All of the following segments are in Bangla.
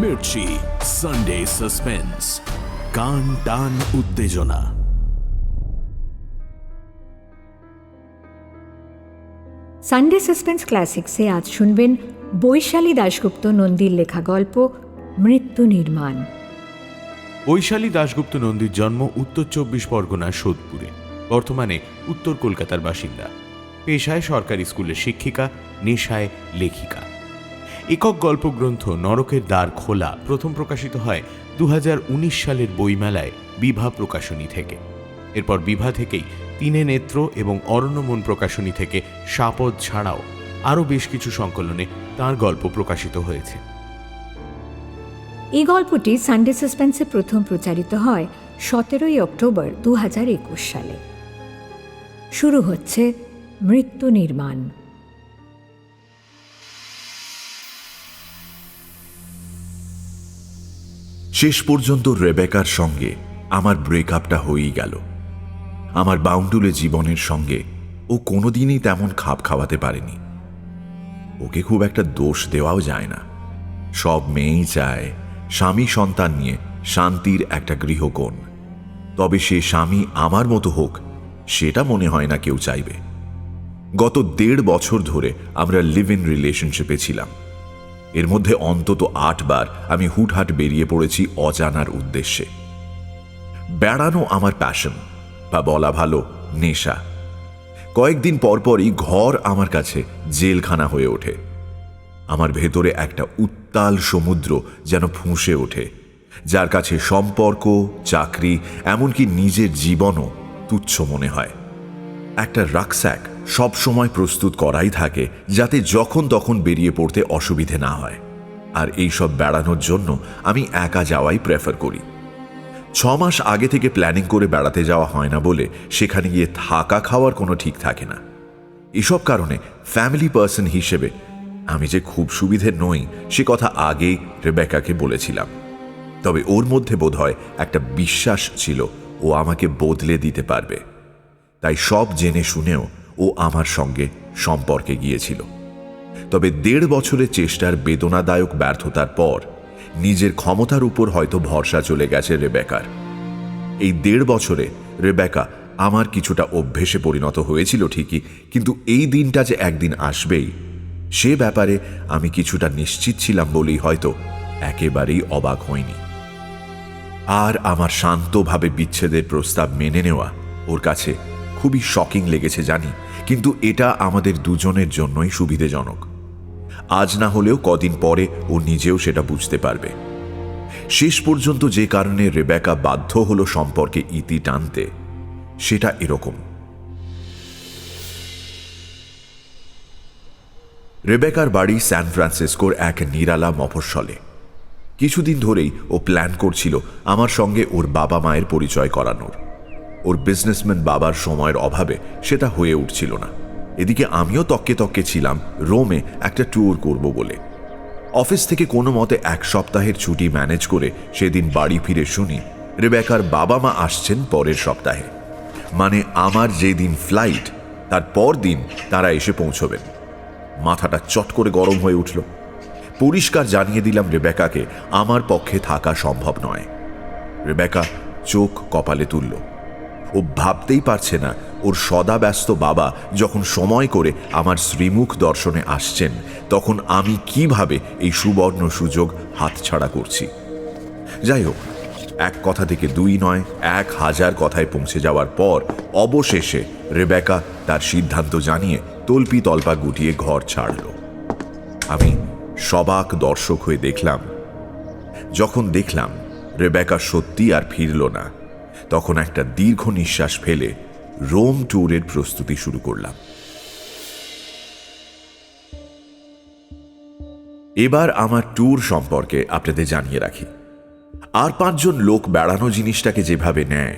মির্চি সানডে সাসপেন্স, কান টান উত্তেজনা। সানডে সাসপেন্স ক্লাসিক্সে আজ শুনবেন বৈশালী দাশগুপ্ত নন্দীর লেখা গল্প মৃত্যু নির্মাণ। বৈশালী দাশগুপ্ত নন্দীর জন্ম উত্তর 24 পরগনার সোদপুরে, বর্তমানে উত্তর কলকাতার বাসিন্দা। পেশায় সরকারি স্কুলের শিক্ষিকা, নেশায় লেখিকা। একক গল্পগ্রন্থ নরকের দ্বার খোলা প্রথম প্রকাশিত হয় 2019 সালের বইমেলায় বিভা প্রকাশনী থেকে। এরপর বিভা থেকেই তিনে নেত্র এবং অরণ্যমন প্রকাশনী থেকে শাপদ ছাড়াও আরও বেশ কিছু সংকলনে তাঁর গল্প প্রকাশিত হয়েছে। এই গল্পটি সানডে সাসপেন্সে প্রথম প্রচারিত হয় 17 অক্টোবর 2021 সালে। শুরু হচ্ছে মৃত্যু নির্মাণ। শেষ পর্যন্ত রেবেকার সঙ্গে আমার ব্রেকআপটা হয়েই গেল। আমার বাউন্ডুলে জীবনের সঙ্গে ও কোনোদিনই তেমন খাপ খাওয়াতে পারেনি। ওকে খুব একটা দোষ দেওয়াও যায় না। সব মেয়েই চায় স্বামী সন্তান নিয়ে শান্তির একটা গৃহকোণ, তবে সে স্বামী আমার মতো হোক সেটা মনে হয় না কেউ চাইবে। গত 1.5 বছর ধরে আমরা লিভ ইন রিলেশনশিপে ছিলাম। এর মধ্যে অন্তত 8 বার আমি হুটহাট বেরিয়ে পড়েছি অজানার উদ্দেশ্যে। বেড়ানো আমার প্যাশন, বা বলা ভালো নেশা। কয়েকদিন পরপরই ঘর আমার কাছে জেলখানা হয়ে ওঠে। আমার ভেতরে একটা উত্তাল সমুদ্র যেন ফুঁসে ওঠে, যার কাছে সম্পর্ক, চাকরি, এমনকি নিজের জীবনও তুচ্ছ মনে হয়। একটা রাকস্যাক সব সময় প্রস্তুত করাই থাকে, যাতে যখন তখন বেরিয়ে পড়তে অসুবিধে না হয়। আর এই সব বেড়ানোর জন্য আমি একা যাওয়াই প্রেফার করি। 6 মাস আগে থেকে প্ল্যানিং করে বেড়াতে যাওয়া হয় না বলে সেখানে গিয়ে থাকা খাওয়ার কোনো ঠিক থাকে না। এসব কারণে ফ্যামিলি পার্সন হিসেবে আমি যে খুব সুবিধে নই সে কথা আগেই রেবেকাকে বলেছিলাম। তবে ওর মধ্যে বোধহয় একটা বিশ্বাস ছিল ও আমাকে বদলে দিতে পারবে। তাই সব জেনে শুনেও ও আমার সঙ্গে সম্পর্কে গিয়েছিল। তবে 1.5 বছরের চেষ্টার বেদনাদায়ক ব্যর্থতার পর নিজের ক্ষমতার উপর হয়তো ভরসা চলে গেছে রেবেকার। এই 1.5 বছরে রেবেকা আমার কিছুটা অভ্যেসে পরিণত হয়েছিল ঠিকই, কিন্তু এই দিনটা যে একদিন আসবেই সে ব্যাপারে আমি কিছুটা নিশ্চিত ছিলাম বলেই হয়তো একেবারেই অবাক হয়নি। আর আমার শান্তভাবে বিচ্ছেদের প্রস্তাব মেনে নেওয়া ওর কাছে খুবই শকিং লেগেছে জানি, কিন্তু এটা আমাদের দুজনের জন্যই সুবিধেজনক। আজ না হলেও কদিন পরে ও নিজেও সেটা বুঝতে পারবে। শেষ পর্যন্ত যে কারণে রেবেকা বাধ্য হলো সম্পর্কে ইতি টানতে, সেটা এরকম। রেবেকার বাড়ি স্যান ফ্রান্সিসকোর এক নিরালা মফস্বলে। কিছুদিন ধরেই ও প্ল্যান করছিল আমার সঙ্গে ওর বাবা মায়ের পরিচয় করানোর। ওর বিজনেসম্যান বাবার সময়ের অভাবে সেটা হয়ে উঠছিল না। এদিকে আমিও তককে তককে ছিলাম রোমে একটা ট্যুর করব বলে। অফিস থেকে কোনো মতে 1 সপ্তাহের ছুটি ম্যানেজ করে সেদিন বাড়ি ফিরে শুনি রেবেকার বাবা মা আসছেন পরের সপ্তাহে। মানে আমার যেদিন ফ্লাইট তার পর দিন তারা এসে পৌঁছবেন। মাথাটা চট করে গরম হয়ে উঠল। পরিষ্কার জানিয়ে দিলাম রেবেকাকে আমার পক্ষে থাকা সম্ভব নয়। রেবেকা চোখ কপালে তুলল। ও ভাবতেই পারছে না ওর সদা ব্যস্ত বাবা যখন সময় করে আমার শ্রীমুখ দর্শনে আসছেন, তখন আমি কিভাবে এই সুবর্ণ সুযোগ হাতছাড়া করছি। যাই হোক, 1 কথা থেকে 2 নয়, 1000 কথায় পৌঁছে যাওয়ার পর অবশেষে রেবেকা তার সিদ্ধান্ত জানিয়ে তল্পি তল্পা গুটিয়ে ঘর ছাড়ল। আমি সবাক দর্শক হয়ে দেখলাম। যখন দেখলাম রেবেকা সত্যি আর ফিরল না, তখন একটা দীর্ঘ নিঃশ্বাস ফেলে রোম ট্যুরের প্রস্তুতি শুরু করলাম। এবার আমার ট্যুর সম্পর্কে আপনাদের জানিয়ে রাখি। আর 5 জন লোক বেড়ানো জিনিসটাকে যেভাবে নেয়,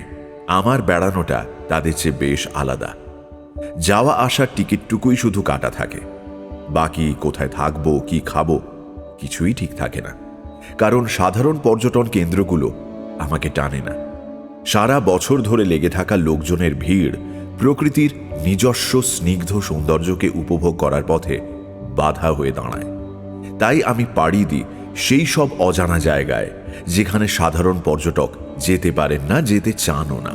আমার বেড়ানোটা তাদের চেয়ে বেশ আলাদা। যাওয়া আসার টিকিটটুকুই শুধু কাটা থাকে, বাকি কোথায় থাকবো, কি খাবো কিছুই ঠিক থাকে না। কারণ সাধারণ পর্যটন কেন্দ্রগুলো আমাকে টানে না। সারা বছর ধরে লেগে থাকা লোকজনের ভিড় প্রকৃতির নিজস্ব স্নিগ্ধ সৌন্দর্যকে উপভোগ করার পথে বাধা হয়ে দাঁড়ায়। তাই আমি পাড়ি দিই সেই সব অজানা জায়গায় যেখানে সাধারণ পর্যটক যেতে পারেন না, যেতে চানও না,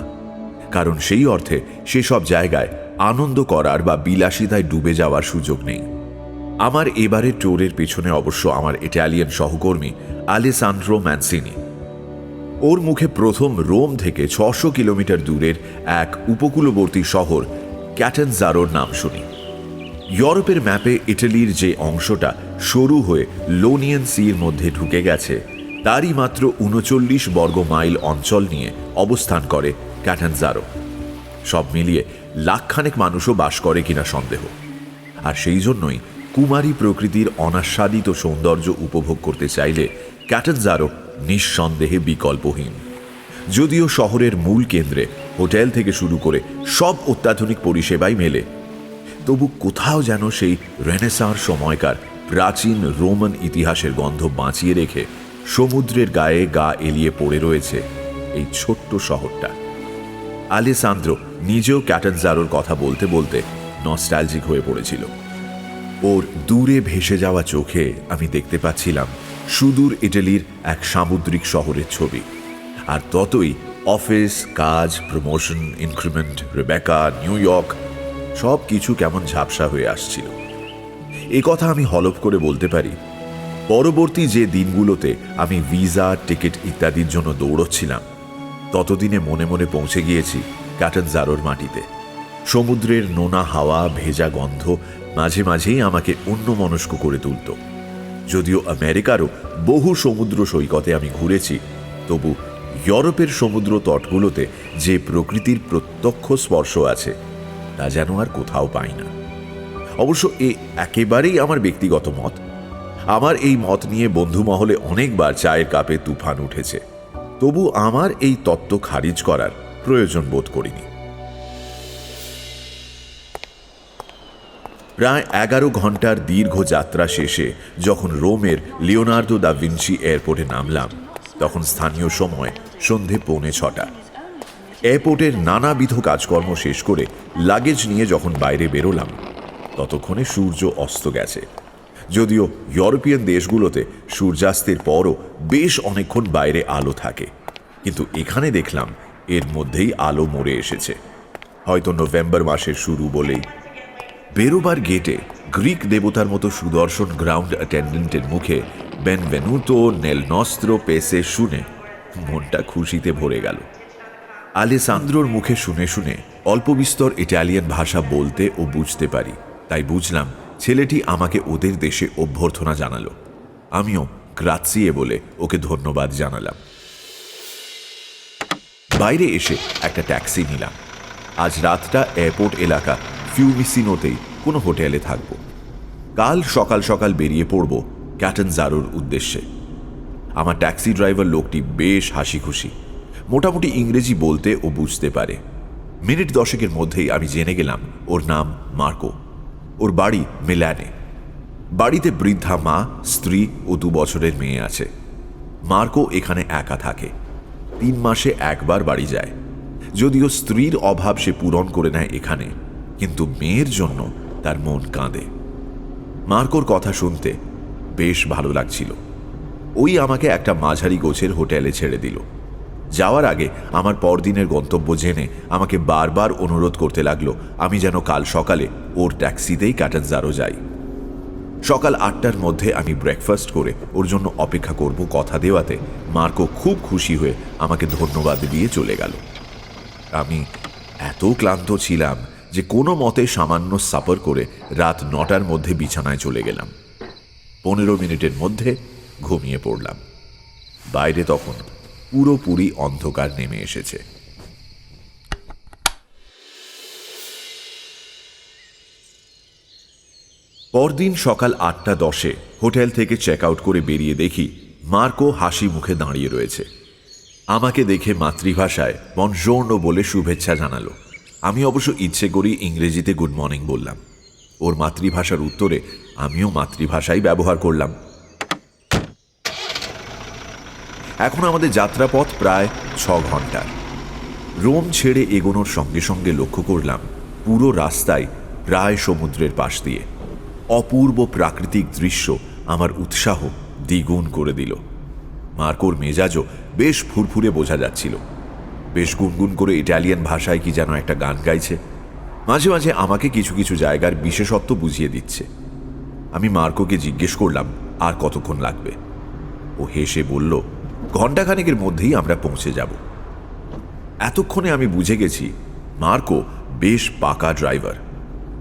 কারণ সেই অর্থে সেসব জায়গায় আনন্দ করার বা বিলাসিতায় ডুবে যাওয়ার সুযোগ নেই। আমার এবারে ট্যুরের পেছনে অবশ্য আমার ইটালিয়ান সহকর্মী আলেসান্দ্রো ম্যানসিনি। ওর মুখে প্রথম রোম থেকে 600 কিলোমিটার দূরের এক উপকূলবর্তী শহর ক্যাটানজারোর নাম শুনি। ইউরোপের ম্যাপে ইটালির যে অংশটা সরু হয়ে লোনিয়ান সির মধ্যে ঢুকে গেছে, তারই মাত্র 39 বর্গ মাইল অঞ্চল নিয়ে অবস্থান করে ক্যাটানজারো। সব মিলিয়ে লাখখানেক মানুষও বাস করে কিনা সন্দেহ। আর সেই জন্যই কুমারী প্রকৃতির অনাস্বাদিত সৌন্দর্য উপভোগ করতে চাইলে ক্যাটানজারো নিঃসন্দেহে বিকল্পহীন। যদিও শহরের মূল কেন্দ্রে হোটেল থেকে শুরু করে সব অত্যাধুনিক পরিষেবাই মেলে, তবু কোথাও যেন সেই রেনেসাঁর সময়কার প্রাচীন রোমান ইতিহাসের গন্ধ বাঁচিয়ে রেখে সমুদ্রের গায়ে গা এলিয়ে পড়ে রয়েছে এই ছোট্ট শহরটা। আলেসান্দ্রো নিজেও ক্যাটানজারোর কথা বলতে বলতে নস্টালজিক হয়ে পড়েছিল। ওর দূরে ভেসে যাওয়া চোখে আমি দেখতে পাচ্ছিলাম সুদূর ইটালির এক সামুদ্রিক শহরের ছবি। আর ততই অফিস, কাজ, promotion, increment, Rebecca, New York সব কিছু কেমন ঝাপসা হয়ে আসছিল। এ কথা আমি হলফ করে বলতে পারি, পরবর্তী যে দিনগুলোতে আমি ভিসা, টিকিট ইত্যাদির জন্য দৌড়চ্ছিলাম, ততদিনে মনে মনে পৌঁছে গিয়েছি ক্যাটানজারোর মাটিতে। সমুদ্রের নোনা হাওয়া, ভেজা গন্ধ মাঝে মাঝেই আমাকে অন্যমনস্ক করে তুলত। যদিও আমেরিকারও বহু সমুদ্র সৈকতে আমি ঘুরেছি, তবু ইউরোপের সমুদ্র তটগুলোতে যে প্রকৃতির প্রত্যক্ষ স্পর্শ আছে তা যেন আর কোথাও পাই না। অবশ্য এ একেবারেই আমার ব্যক্তিগত মত। আমার এই মত নিয়ে বন্ধু মহলে অনেকবার চায়ের কাপে তুফান উঠেছে, তবু আমার এই তত্ত্ব খারিজ করার প্রয়োজন বোধ করিনি। প্রায় 11 ঘন্টার দীর্ঘ যাত্রা শেষে যখন রোমের লিওনার্দো দা ভিঞ্চি এয়ারপোর্টে নামলাম, তখন স্থানীয় সময় সন্ধে 5:45। এয়ারপোর্টের নানাবিধ কাজকর্ম শেষ করে লাগেজ নিয়ে যখন বাইরে বেরোলাম, ততক্ষণে সূর্য অস্ত গেছে। যদিও ইউরোপিয়ান দেশগুলোতে সূর্যাস্তের পরও বেশ অনেকক্ষণ বাইরে আলো থাকে, কিন্তু এখানে দেখলাম এর মধ্যেই আলো মরে এসেছে। হয়তো নভেম্বর মাসের শুরু বলেই। বেরোবার গেটে গ্রিক দেবতার মতো সুদর্শন গ্রাউন্ড অ্যাটেন্ডেন্টের মুখে বেনভেনুতো নেল নস্ত্রো পেসে শুনে মনটা খুশিতে ভরে গেল। আলেসান্দ্রোর মুখে শুনে শুনে অল্প বিস্তর ইটালিয়ান ভাষা বলতে ও বুঝতে পারি, তাই বুঝলাম ছেলেটি আমাকে ওদের দেশে অভ্যর্থনা জানালো। আমিও গ্রাৎসিয়ে বলে ওকে ধন্যবাদ জানালাম। বাইরে এসে একটা ট্যাক্সি নিলাম। আজ রাতটা এয়ারপোর্ট এলাকা ফিউমিসিনোতেই কোনো হোটেলে থাকব। কাল সকাল সকাল বেরিয়ে পড়ব ক্যাটানজারোর উদ্দেশ্যে। আমার ট্যাক্সি ড্রাইভার লোকটি বেশ হাসি খুশি, মোটামুটি ইংরেজি বলতে ও বুঝতে পারে। মিনিট 10 মধ্যেই আমি জেনে গেলাম ওর নাম মার্কো। ওর বাড়ি মিলানে। বাড়িতে বৃদ্ধা মা, স্ত্রী ও 2 বছরের মেয়ে আছে। মার্কো এখানে একা থাকে। 3 মাসে একবার বাড়ি যায়। যদিও স্ত্রীর অভাব সে পূরণ করে নেয় এখানে, কিন্তু মেয়ের জন্য তার মন কাঁদে। মার্কোর কথা শুনতে বেশ ভালো লাগছিল। ওই আমাকে একটা মাঝারি গোছের হোটেলে ছেড়ে দিল। যাওয়ার আগে আমার পরদিনের গন্তব্য জেনে আমাকে বারবার অনুরোধ করতে লাগলো আমি যেন কাল সকালে ওর ট্যাক্সিতেই ক্যাটানজারো যাই। সকাল 8টার মধ্যে আমি ব্রেকফাস্ট করে ওর জন্য অপেক্ষা করব কথা দেওয়াতে মার্কো খুব খুশি হয়ে আমাকে ধন্যবাদ দিয়ে চলে গেল। আমি এত ক্লান্ত ছিলাম যে কোনো মতে সামান্য সাপার করে রাত 9টার মধ্যে বিছানায় চলে গেলাম। 15 মিনিটের মধ্যে ঘুমিয়ে পড়লাম। বাইরে তখন পুরোপুরি অন্ধকার নেমে এসেছে। পরদিন সকাল 8:10 হোটেল থেকে চেক আউট করে বেরিয়ে দেখি মার্কো হাসি মুখে দাঁড়িয়ে রয়েছে। আমাকে দেখে মাতৃভাষায় বনজোর্নো বলে শুভেচ্ছা জানালো। আমি অবশ্য ইচ্ছে করি ইংরেজিতে গুড মর্নিং বললাম। ওর মাতৃভাষার উত্তরে আমিও মাতৃভাষাই ব্যবহার করলাম। এখন আমাদের যাত্রাপথ প্রায় 6 ঘন্টার। রোম ছেড়ে এগোনোর সঙ্গে সঙ্গে লক্ষ্য করলাম পুরো রাস্তায় প্রায় সমুদ্রের পাশ দিয়ে। অপূর্ব প্রাকৃতিক দৃশ্য আমার উৎসাহ দ্বিগুণ করে দিল। মার্কোর মেজাজও বেশ ফুরফুরে বোঝা যাচ্ছিল। বেশ গুনগুন করে ইটালিয়ান ভাষায় কি যেন একটা গান গাইছে। মাঝে মাঝে আমাকে কিছু কিছু জায়গার বিশেষত্ব বুঝিয়ে দিচ্ছে। আমি মার্কোকে জিজ্ঞেস করলাম আর কতক্ষণ লাগবে। ও হেসে বলল, ঘণ্টাখানেকের মধ্যেই আমরা পৌঁছে যাব। এতক্ষণে আমি বুঝে গেছি মার্কো বেশ পাকা ড্রাইভার।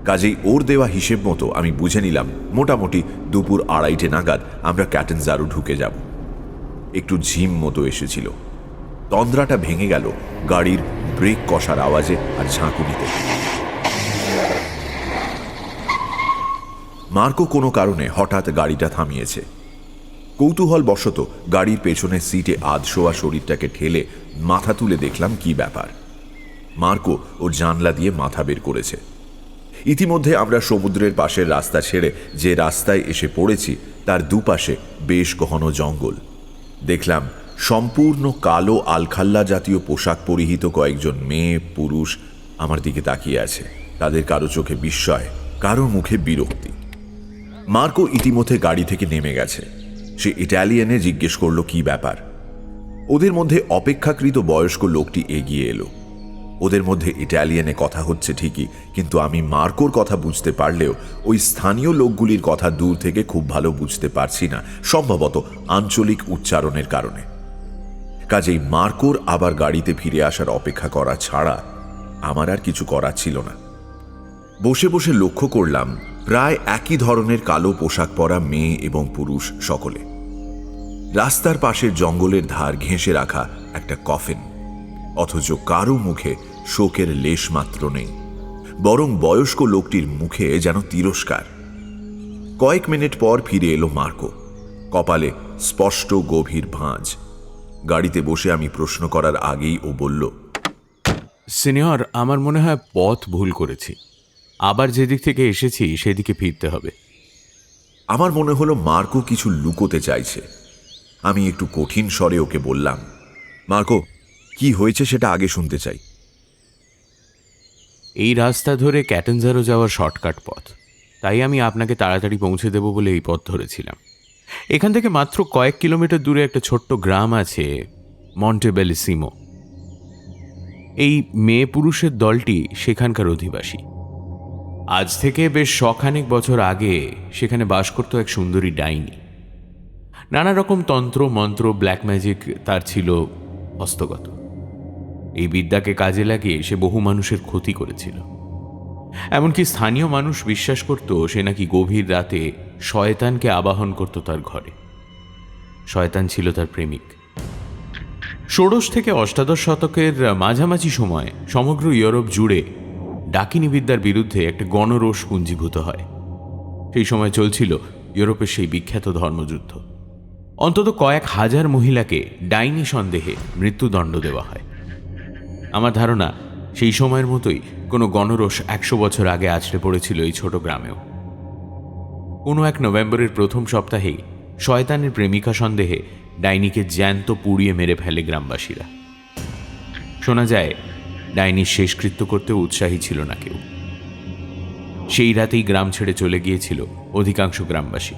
কাজেই ওর দেওয়া হিসেব মতো আমি বুঝে নিলাম মোটামুটি দুপুর 2:30 নাগাদ আমরা ক্যাটেনজারো ঢুকে যাব। একটু ঝিম মতো এসেছিল। তন্দ্রাটা ভেঙে গেল গাড়ির ব্রেক কষার আওয়াজে আর ঝাঁকুনিতে। মার্কো কোনো কারণে হঠাৎ গাড়িটা থামিয়েছে। কৌতূহলবশত গাড়ির পেছনের সিটে আধশোয়া শরীরটাকে ঠেলে মাথা তুলে দেখলাম কি ব্যাপার। মার্কো ওর জানলা দিয়ে মাথা বের করেছে। ইতিমধ্যে আমরা সমুদ্রের পাশের রাস্তা ছেড়ে যে রাস্তায় এসে পড়েছি তার দুপাশে বেশ ঘন জঙ্গল। দেখলাম সম্পূর্ণ কালো আলখাল্লা জাতীয় পোশাক পরিহিত কয়েকজন মেয়ে পুরুষ আমার দিকে তাকিয়ে আছে। তাদের কারো চোখে বিস্ময়, কারো মুখে বিরক্তি। মার্কো ইতিমধ্যে গাড়ি থেকে নেমে গেছে। সে ইটালিয়ানে জিজ্ঞেস করলো কি ব্যাপার। ওদের মধ্যে অপেক্ষাকৃত বয়স্ক লোকটি এগিয়ে এলো। ওদের মধ্যে ইটালিয়ানে কথা হচ্ছে ঠিকই, কিন্তু আমি মার্কোর কথা বুঝতে পারলেও ওই স্থানীয় লোকগুলির কথা দূর থেকে খুব ভালো বুঝতে পারছি না, সম্ভবত আঞ্চলিক উচ্চারণের কারণে। কাজেই মার্কোর আবার গাড়িতে ফিরে আসার অপেক্ষা করা ছাড়া আমার আর কিছু করার ছিল না। বসে বসে লক্ষ্য করলাম প্রায় একই ধরনের কালো পোশাক পরা মেয়ে এবং পুরুষ সকলে। রাস্তার পাশের জঙ্গলের ধার ঘেঁষে রাখা একটা কফিন, অথচ কারো মুখে শোকের লেশ মাত্র নেই, বরং বয়স্ক লোকটির মুখে যেন তিরস্কার। কয়েক মিনিট পর ফিরে এলো মার্কো, কপালে স্পষ্ট গভীর ভাঁজ। গাড়িতে বসে আমি প্রশ্ন করার আগেই ও বলল, সিনিয়র, আমার মনে হয় পথ ভুল করেছি। আবার যেদিক থেকে এসেছি সেদিকে ফিরতে হবে। আমার মনে হলো মার্কো কিছু লুকোতে চাইছে। আমি একটু কঠিন স্বরে ওকে বললাম, মার্কো, কি হয়েছে সেটা আগে শুনতে চাই। এই রাস্তা ধরে ক্যাটেনজারো যাওয়ার শর্টকাট পথ, তাই আমি আপনাকে তাড়াতাড়ি পৌঁছে দেব বলে এই পথ ধরেছিলাম। এখান থেকে মাত্র কয়েক কিলোমিটার দূরে একটা ছোট্ট গ্রাম আছে, মন্টেবেলিসিমো। এই মেয়ে পুরুষের দলটি সেখানকার অধিবাসী। আজ থেকে বেশ শখানেক বছর আগে সেখানে বাস করত এক সুন্দরী ডাইনি। নানা রকম তন্ত্র মন্ত্র, ব্ল্যাক ম্যাজিক তার ছিল হস্তগত। এই বিদ্যাকে কাজে লাগিয়ে সে বহু মানুষের ক্ষতি করেছিল। এমনকি স্থানীয় মানুষ বিশ্বাস করত সে নাকি গভীর রাতে শয়তানকে আবাহন করত তার ঘরে। শয়তান ছিল তার প্রেমিক। ষোড়শ থেকে অষ্টাদশ শতকের মাঝামাঝি সময় সমগ্র ইউরোপ জুড়ে ডাকিনী বিদ্যার বিরুদ্ধে একটা গণরোষ পুঞ্জীভূত হয়। সেই সময় চলছিল ইউরোপের সেই বিখ্যাত ধর্মযুদ্ধ। অন্তত কয়েক হাজার মহিলাকে ডাইনি সন্দেহে মৃত্যুদণ্ড দেওয়া হয়। আমার ধারণা সেই সময়ের মতোই কোনো গণরোষ 100 বছর আগে আছড়ে পড়েছিল এই ছোট গ্রামেও। কোনো এক নভেম্বরের প্রথম সপ্তাহেই শয়তানের প্রেমিকা সন্দেহে ডাইনিকে জ্যান্ত পুড়িয়ে মেরে ফেলে গ্রামবাসীরা। শোনা যায় ডাইনির শেষকৃত্য করতেও উৎসাহী ছিল না কেউ। সেই রাতেই গ্রাম ছেড়ে চলে গিয়েছিল অধিকাংশ গ্রামবাসী।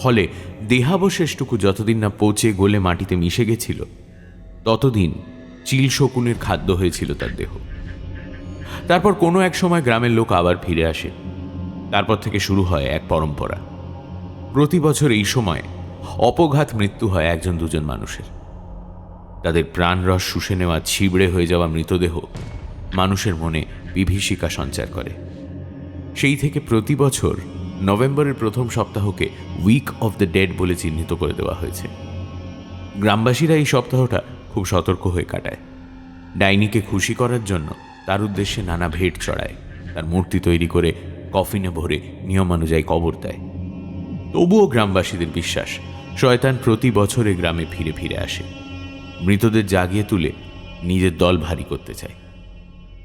ফলে দেহাবশেষটুকু যতদিন না পচে গলে মাটিতে মিশে গেছিল, ততদিন চিল শকুনের খাদ্য হয়েছিল তার দেহ। তারপর কোনো এক সময় গ্রামের লোক আবার ফিরে আসে। তারপর থেকে শুরু হয় এক পরম্পরা। প্রতি বছর এই সময় অপঘাত মৃত্যু হয় 1-2 মানুষের। তাদের প্রাণরস শুষে নেওয়া ছিবড়ে হয়ে যাওয়া মৃতদেহ মানুষের মনে বিভীষিকা সঞ্চার করে। সেই থেকে প্রতি বছর নভেম্বরের প্রথম সপ্তাহকে উইক অফ দ্য ডেড বলে চিহ্নিত করে দেওয়া হয়েছে। গ্রামবাসীরা এই সপ্তাহটা খুব সতর্ক হয়ে কাটায়। ডাইনিকে খুশি করার জন্য তার উদ্দেশ্যে নানা ভেট চড়ায়, তার মূর্তি তৈরি করে কফিনে ভরে নিয়মানুযায়ী কবর দেয়। তবুও গ্রামবাসীদের বিশ্বাস শয়তান প্রতি বছরে গ্রামে ফিরে ফিরে আসে, মৃতদের জাগিয়ে তুলে নিজের দল ভারী করতে চায়।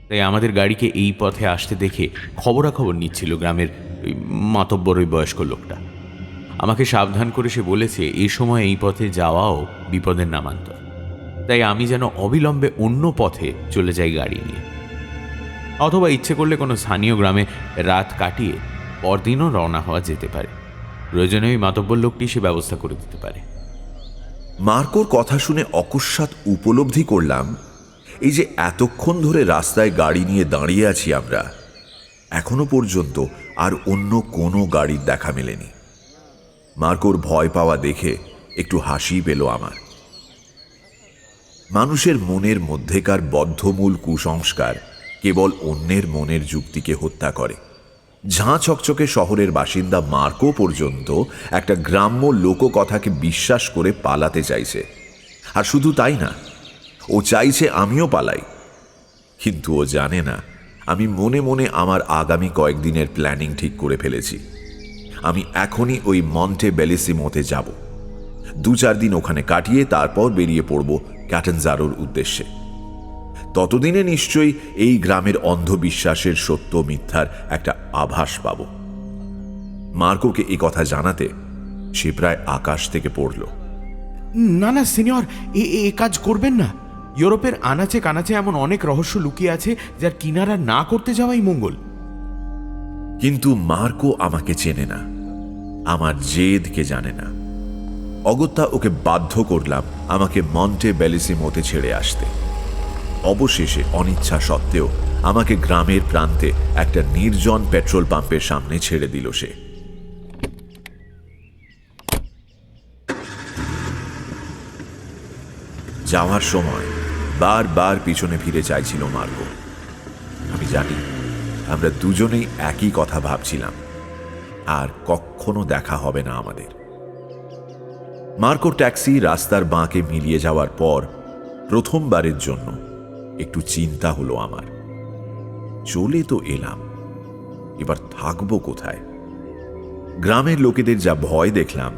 তাই আমাদের গাড়িকে এই পথে আসতে দেখে খবরাখবর নিচ্ছিল গ্রামের ওই মাতব্বর ওই বয়স্ক লোকটা। আমাকে সাবধান করে সে বলেছে এ সময় এই পথে যাওয়াও বিপদের নামান্তর, তাই আমি যেন অবিলম্বে অন্য পথে চলে যাই গাড়ি নিয়ে, অথবা ইচ্ছে করলে কোনো স্থানীয় গ্রামে রাত কাটিয়ে পরদিনও রওনা হওয়া যেতে পারে। প্রয়োজনে ওই মাতব্বর লোকটি সে ব্যবস্থা করে দিতে পারে। মার্কোর কথা শুনে অকস্মাৎ উপলব্ধি করলাম, এই যে এতক্ষণ ধরে রাস্তায় গাড়ি নিয়ে দাঁড়িয়ে আছি আমরা, এখনো পর্যন্ত আর অন্য কোনো গাড়ির দেখা মেলেনি। মার্কোর ভয় পাওয়া দেখে একটু হাসি পেল আমার। মানুষের মনের মধ্যেকার বদ্ধমূল কুসংস্কার কেবল অন্যের মনের যুক্তিকে হত্যা করে। ঝাঁ চকচকে শহরের বাসিন্দা মার্কো পর্যন্ত একটা গ্রাম্য লোককথাকে বিশ্বাস করে পালাতে চাইছে। আর শুধু তাই না, ও চাইছে আমিও পালাই। কিন্তু ও জানে না আমি মনে মনে আমার আগামী কয়েকদিনের প্ল্যানিং ঠিক করে ফেলেছি। আমি এখনই ওই মন্টে বেলিসিমোতে যাব। 2-4 দিন ওখানে কাটিয়ে তারপর বেরিয়ে পড়ব ক্যাটানজারোর উদ্দেশ্যে। ততদিনে নিশ্চয়ই এই গ্রামের অন্ধবিশ্বাসের সত্য মিথ্যার একটা আভাস পাব। মার্কোকে এই কথা জানাতে সে প্রায় আকাশ থেকে পড়ল। না না সিনিয়র, এ কাজ করবেন না। ইউরোপের আনাচে কানাচে এমন অনেক রহস্য লুকিয়ে আছে যার কিনারা না করতে যাওয়াই মঙ্গল। কিন্তু মার্কো আমাকে চেনে না, আমার জেদকে জানে না। অগত্যা ওকে বাধ্য করলাম আমাকে মন্টে বেলিসিমোতে ছেড়ে আসতে। অবশেষে অনিচ্ছা সত্ত্বেও আমাকে গ্রামের প্রান্তে একটা নির্জন পেট্রোল পাম্পের সামনে ছেড়ে দিল সে। যাওয়ার সময় বারবার পিছনে ফিরে চাইছিল মার্কো। আমি জানি আমরা দুজনেই একই কথা ভাবছিলাম, আর কখনো দেখা হবে না আমাদের। মার্কোর ট্যাক্সি রাস্তার বাঁকে মিলিয়ে যাওয়ার পর প্রথমবারের জন্য একটু চিন্তা হলো আমার। চলে তো এলাম, এবার থাকবো কোথায়? গ্রামের লোকেদের যা ভয় দেখলাম,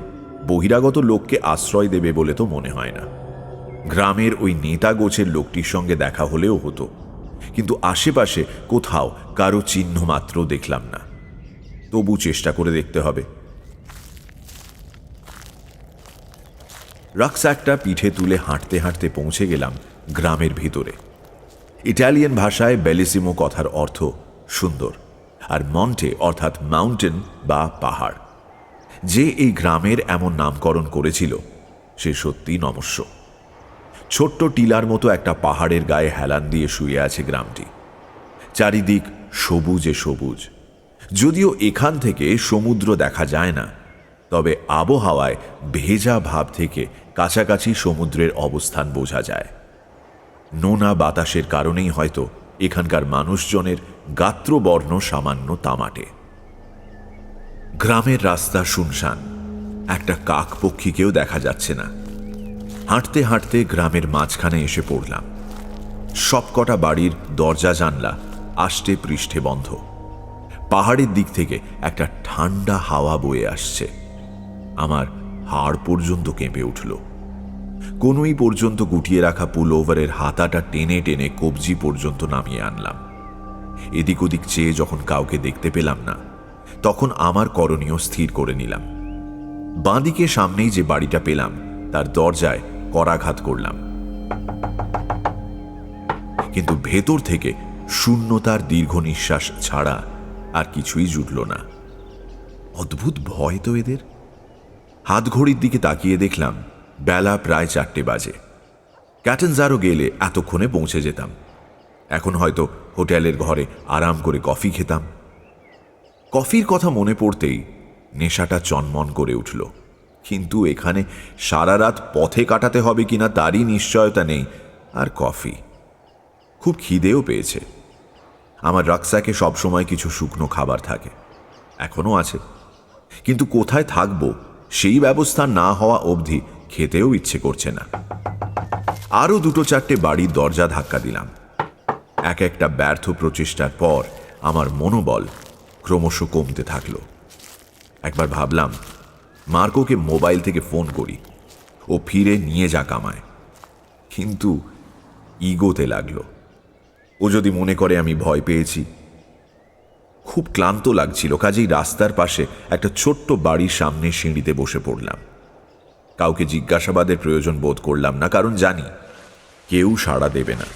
বহিরাগত লোককে আশ্রয় দেবে বলে তো মনে হয় না। গ্রামের ওই নেতা গোছের লোকটির সঙ্গে দেখা হলেও হতো, কিন্তু আশেপাশে কোথাও কারো চিহ্ন মাত্র দেখলাম না। তবু চেষ্টা করে দেখতে হবে। রাক্সাকটা পিঠে তুলে হাঁটতে হাঁটতে পৌঁছে গেলাম গ্রামের ভিতরে। ইটালিয়ান ভাষায় বেলিসিমো কথার অর্থ সুন্দর, আর মন্টে অর্থাৎ মাউন্টেন বা পাহাড়। যে এই গ্রামের এমন নামকরণ করেছিল সে সত্যি নমস্য। ছোট্ট টিলার মতো একটা পাহাড়ের গায়ে হেলান দিয়ে শুয়ে আছে গ্রামটি। চারিদিক সবুজে সবুজ। যদিও এখান থেকে সমুদ্র দেখা যায় না, তবে আবহাওয়ায় ভেজা ভাব থেকে কাছাকাছি সমুদ্রের অবস্থান বোঝা যায়। নোনা বাতাসের কারণেই হয়তো এখানকার মানুষজনের গাত্রবর্ণ সামান্য তামাটে। গ্রামের রাস্তা শুনশান, একটা কাকপক্ষীকেও দেখা যাচ্ছে না। হাঁটতে হাঁটতে গ্রামের মাঝখানে এসে পড়লাম। সবকটা বাড়ির দরজা জানলা আষ্টে পৃষ্ঠে বন্ধ। পাহাড়ের দিক থেকে একটা ঠান্ডা হাওয়া বয়ে আসছে। আমার হাড় পর্যন্ত কেঁপে উঠল। কোনোই পর্যন্ত গুটিয়ে রাখা পুলওভারের হাতাটা টেনে টেনে কবজি পর্যন্ত নামিয়ে আনলাম। এদিক ওদিক চেয়ে যখন কাউকে দেখতে পেলাম না, তখন আমার করণীয় স্থির করে নিলাম। বাঁদিকে সামনেই যে বাড়িটা পেলাম তার দরজায় করাঘাত করলাম, কিন্তু ভেতর থেকে শূন্যতার দীর্ঘ নিঃশ্বাস ছাড়া আর কিছুই জুটল না। অদ্ভুত ভয় তো এদের। হাত ঘড়ির দিকে তাকিয়ে দেখলাম বেলা প্রায় 4টে বাজে। ক্যাটানজারো গেলে এতক্ষণে পৌঁছে যেতাম। এখন হয়তো হোটেলের ঘরে আরাম করে কফি খেতাম। কফির কথা মনে পড়তেই নেশাটা চনমন করে উঠল। কিন্তু এখানে সারা রাত পথে কাটাতে হবে কিনা তারই নিশ্চয়তা নেই। আর কফি, খুব খিদেও পেয়েছে। আমার রাক্সাকে সবসময় কিছু শুকনো খাবার থাকে, এখনো আছে, কিন্তু কোথায় থাকবো সেই ব্যবস্থা না হওয়া অবধি খেতেও ইচ্ছে করছে না। আরও 2-4টে বাড়ির দরজা ধাক্কা দিলাম। এক একটা ব্যর্থ প্রচেষ্টার পর আমার মনোবল ক্রমশ কমতে থাকল। একবার ভাবলাম মার্কোকে মোবাইল থেকে ফোন করি, ও ফিরে নিয়ে যাক আমায়। কিন্তু ইগোতে লাগলো। ও যদি মনে করে আমি ভয় পেয়েছি। খুব ক্লান্ত লাগছিল, কাজেই রাস্তার পাশে একটা ছোট্ট বাড়ির সামনে সিঁড়িতে বসে পড়লাম। কাউকে জিজ্ঞাসাবাদের প্রয়োজন বোধ করলাম না, কারণ জানি কেউ সাড়া দেবে না।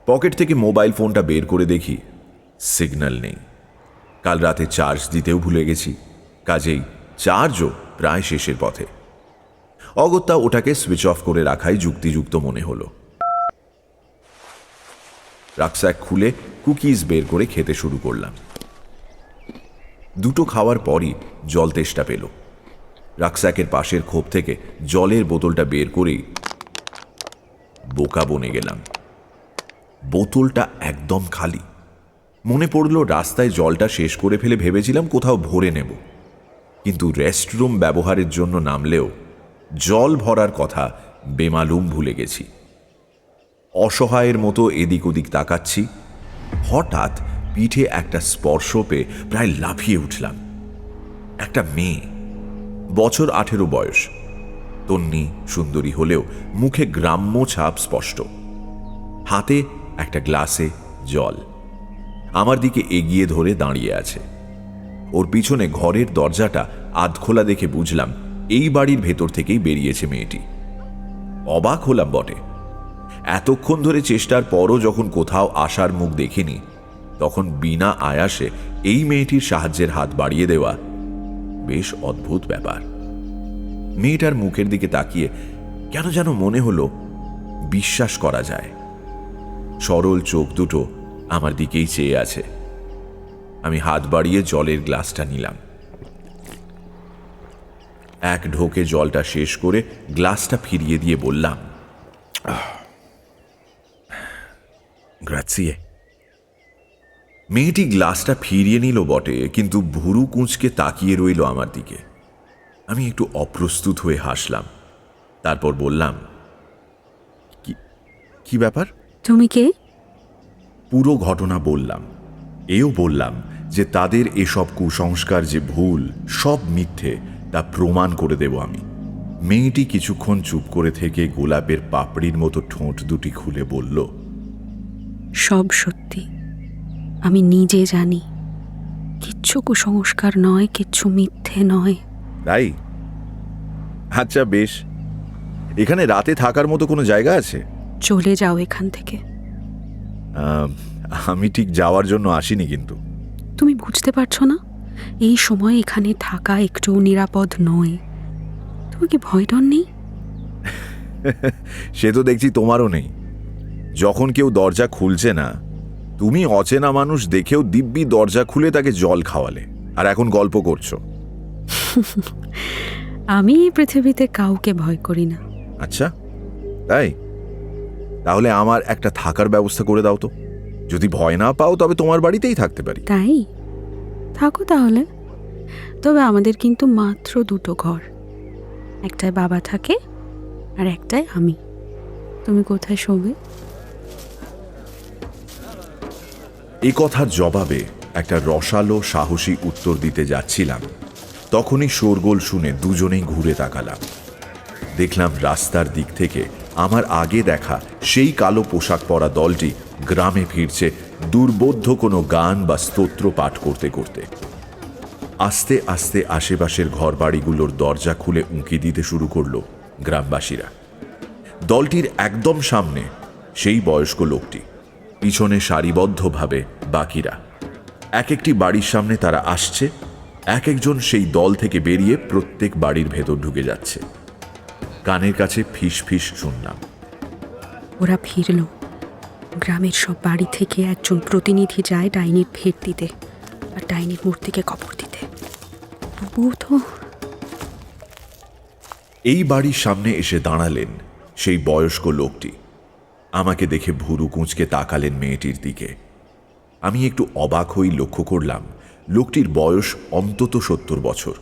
পকেট থেকে মোবাইল ফোনটা বের করে দেখি সিগন্যাল নেই। কাল রাতে চার্জ দিতেও ভুলে গেছি। কাজেই চার্জও প্রায় শেষের পথে। অগত্যা ওটাকে সুইচ অফ করে রাখাই যুক্তিযুক্ত মনে হলো। রাকস্যাক খুলে কুকিজ বের করে খেতে শুরু করলাম। দুটো খাওয়ার পরই জল তেষ্টা পেল। রাকস্যাকের পাশের খোপ থেকে জলের বোতলটা বের করেই বোকা বনে গেলাম। বোতলটা একদম খালি। মনে পড়ল রাস্তায় জলটা শেষ করে ফেলে ভেবেছিলাম কোথাও ভরে নেব, কিন্তু রেস্টরুম ব্যবহারের জন্য নামলেও জল ভরার কথা বেমালুম ভুলে গেছি। অসহায়ের মতো এদিক ওদিক তাকাচ্ছি, হঠাৎ পিঠে একটা স্পর্শ পেয়ে প্রায় লাফিয়ে উঠলাম। একটা মেয়ে, বছর 18 বয়স, তন্নি সুন্দরী হলেও মুখে গ্রাম্য ছাপ স্পষ্ট। হাতে একটা গ্লাসে জল, আমার দিকে এগিয়ে ধরে দাঁড়িয়ে আছে। ওর পিছনে ঘরের দরজাটা আধখোলা দেখে বুঝলাম এই বাড়ির ভেতর থেকেই বেরিয়েছে মেয়েটি। অবাক হলাম বটে, এতক্ষণ ধরে চেষ্টার পরও যখন কোথাও আসার মুখ দেখিনি, তখন বিনা আয়াসে এই মেয়েটির সাহায্যের হাত বাড়িয়ে দেওয়া বেশ অদ্ভুত ব্যাপার। মেয়েটার মুখের দিকে তাকিয়ে কেন যেন মনে হলো বিশ্বাস করা যায়। সরল চোখ দুটো আমার দিকেই চেয়ে আছে। আমি হাত বাড়িয়ে জলের গ্লাসটা নিলাম। এক ঢোকে জলটা শেষ করে গ্লাসটা ফিরিয়ে দিয়ে বললাম, গ্রাচিয়ে। মেয়েটি গ্লাসটা ফিরিয়ে নিল বটে, কিন্তু ভুরু কুঁচকে তাকিয়ে রইল আমার দিকে। আমি একটু অপ্রস্তুত হয়ে হাসলাম। তারপর বললাম, কি ব্যাপার? তুমি কে? পুরো ঘটনা বললাম। এও বললাম যে তাদের এসব কুসংস্কার যে ভুল, সব মিথ্যে, তা প্রমাণ করে দেব আমি। মেয়েটি কিছুক্ষণ চুপ করে থেকে গোলাপের পাপড়ির মতো ঠোঁট দুটি খুলে বলল, সব সত্যি। আমি নিজে জানি কিচ্ছু কুসংস্কার নয়, কিচ্ছু মিথ্যে নয়। তাই? আচ্ছা বেশ, এখানে রাতে থাকার মতো কোনো জায়গা আছে? চলে যাও এখান থেকে। আমি ঠিক যাওয়ার জন্য আসিনি। কিন্তু তুমি বুঝতে পারছো না, এই সময় এখানে থাকা একটু নিরাপদ নয়। তুমি কি ভয় ডর নেই? সে তো দেখছি তোমারও নেই। যখন কেউ দরজা খুলছে না, তুমি অচেনা মানুষ দেখেও দিব্যি দরজা খুলে তাকে জল খাওয়ালে, আর এখন গল্প করছো। আমি এই পৃথিবীতে কাউকে ভয় করি না। আচ্ছা তাই? তাহলে আমার একটা থাকার ব্যবস্থা করে দাও তো। যদি ভয় না পাও তবে তোমার বাড়িতেই থাকতে পারি। তাই? থাকো তাহলে। তবে আমাদের কিন্তু মাত্র দুটো ঘর, একটায় বাবা থাকে আর একটায় আমি। তুমি কোথায় শোবে? এই কথার জবাবে একটা রসালো সাহসী উত্তর দিতে যাচ্ছিলাম, তখনই শোরগোল শুনে দুজনেই ঘুরে তাকালাম। দেখলাম রাস্তার দিক থেকে আমার আগে দেখা সেই কালো পোশাক পরা দলটি গ্রামে ফিরছে দুর্বোধ্য কোনো গান বা স্তোত্র পাঠ করতে করতে। আস্তে আস্তে আশেপাশের ঘরবাড়িগুলোর দরজা খুলে উঁকি দিতে শুরু করলো গ্রামবাসীরা। দলটির একদম সামনে সেই বয়স্ক লোকটি, পিছনে সারিবদ্ধভাবে বাকিরা। এক একটি বাড়ির সামনে তারা আসছে, এক একজন সেই দল থেকে বেরিয়ে প্রত্যেক বাড়ির ভেতর ঢুকে যাচ্ছে। কানের কাছে ফিস ফিস শুনলাম। ওরা ফিরল। গ্রামের সব বাড়ি থেকে একজন প্রতিনিধি যায় ডাইনির ভেট দিতে আর ডাইনির মূর্তিকে কবর দিতে। তবুও তো এই বাড়ির সামনে এসে দাঁড়ালেন সেই বয়স্ক লোকটি। আমাকে দেখে ভুরু কুঁচকে তাকালেন মেয়েটির দিকে। আমি একটু অবাক হয়ে লক্ষ্য করলাম লোকটির বয়স অন্তত 70 বছর।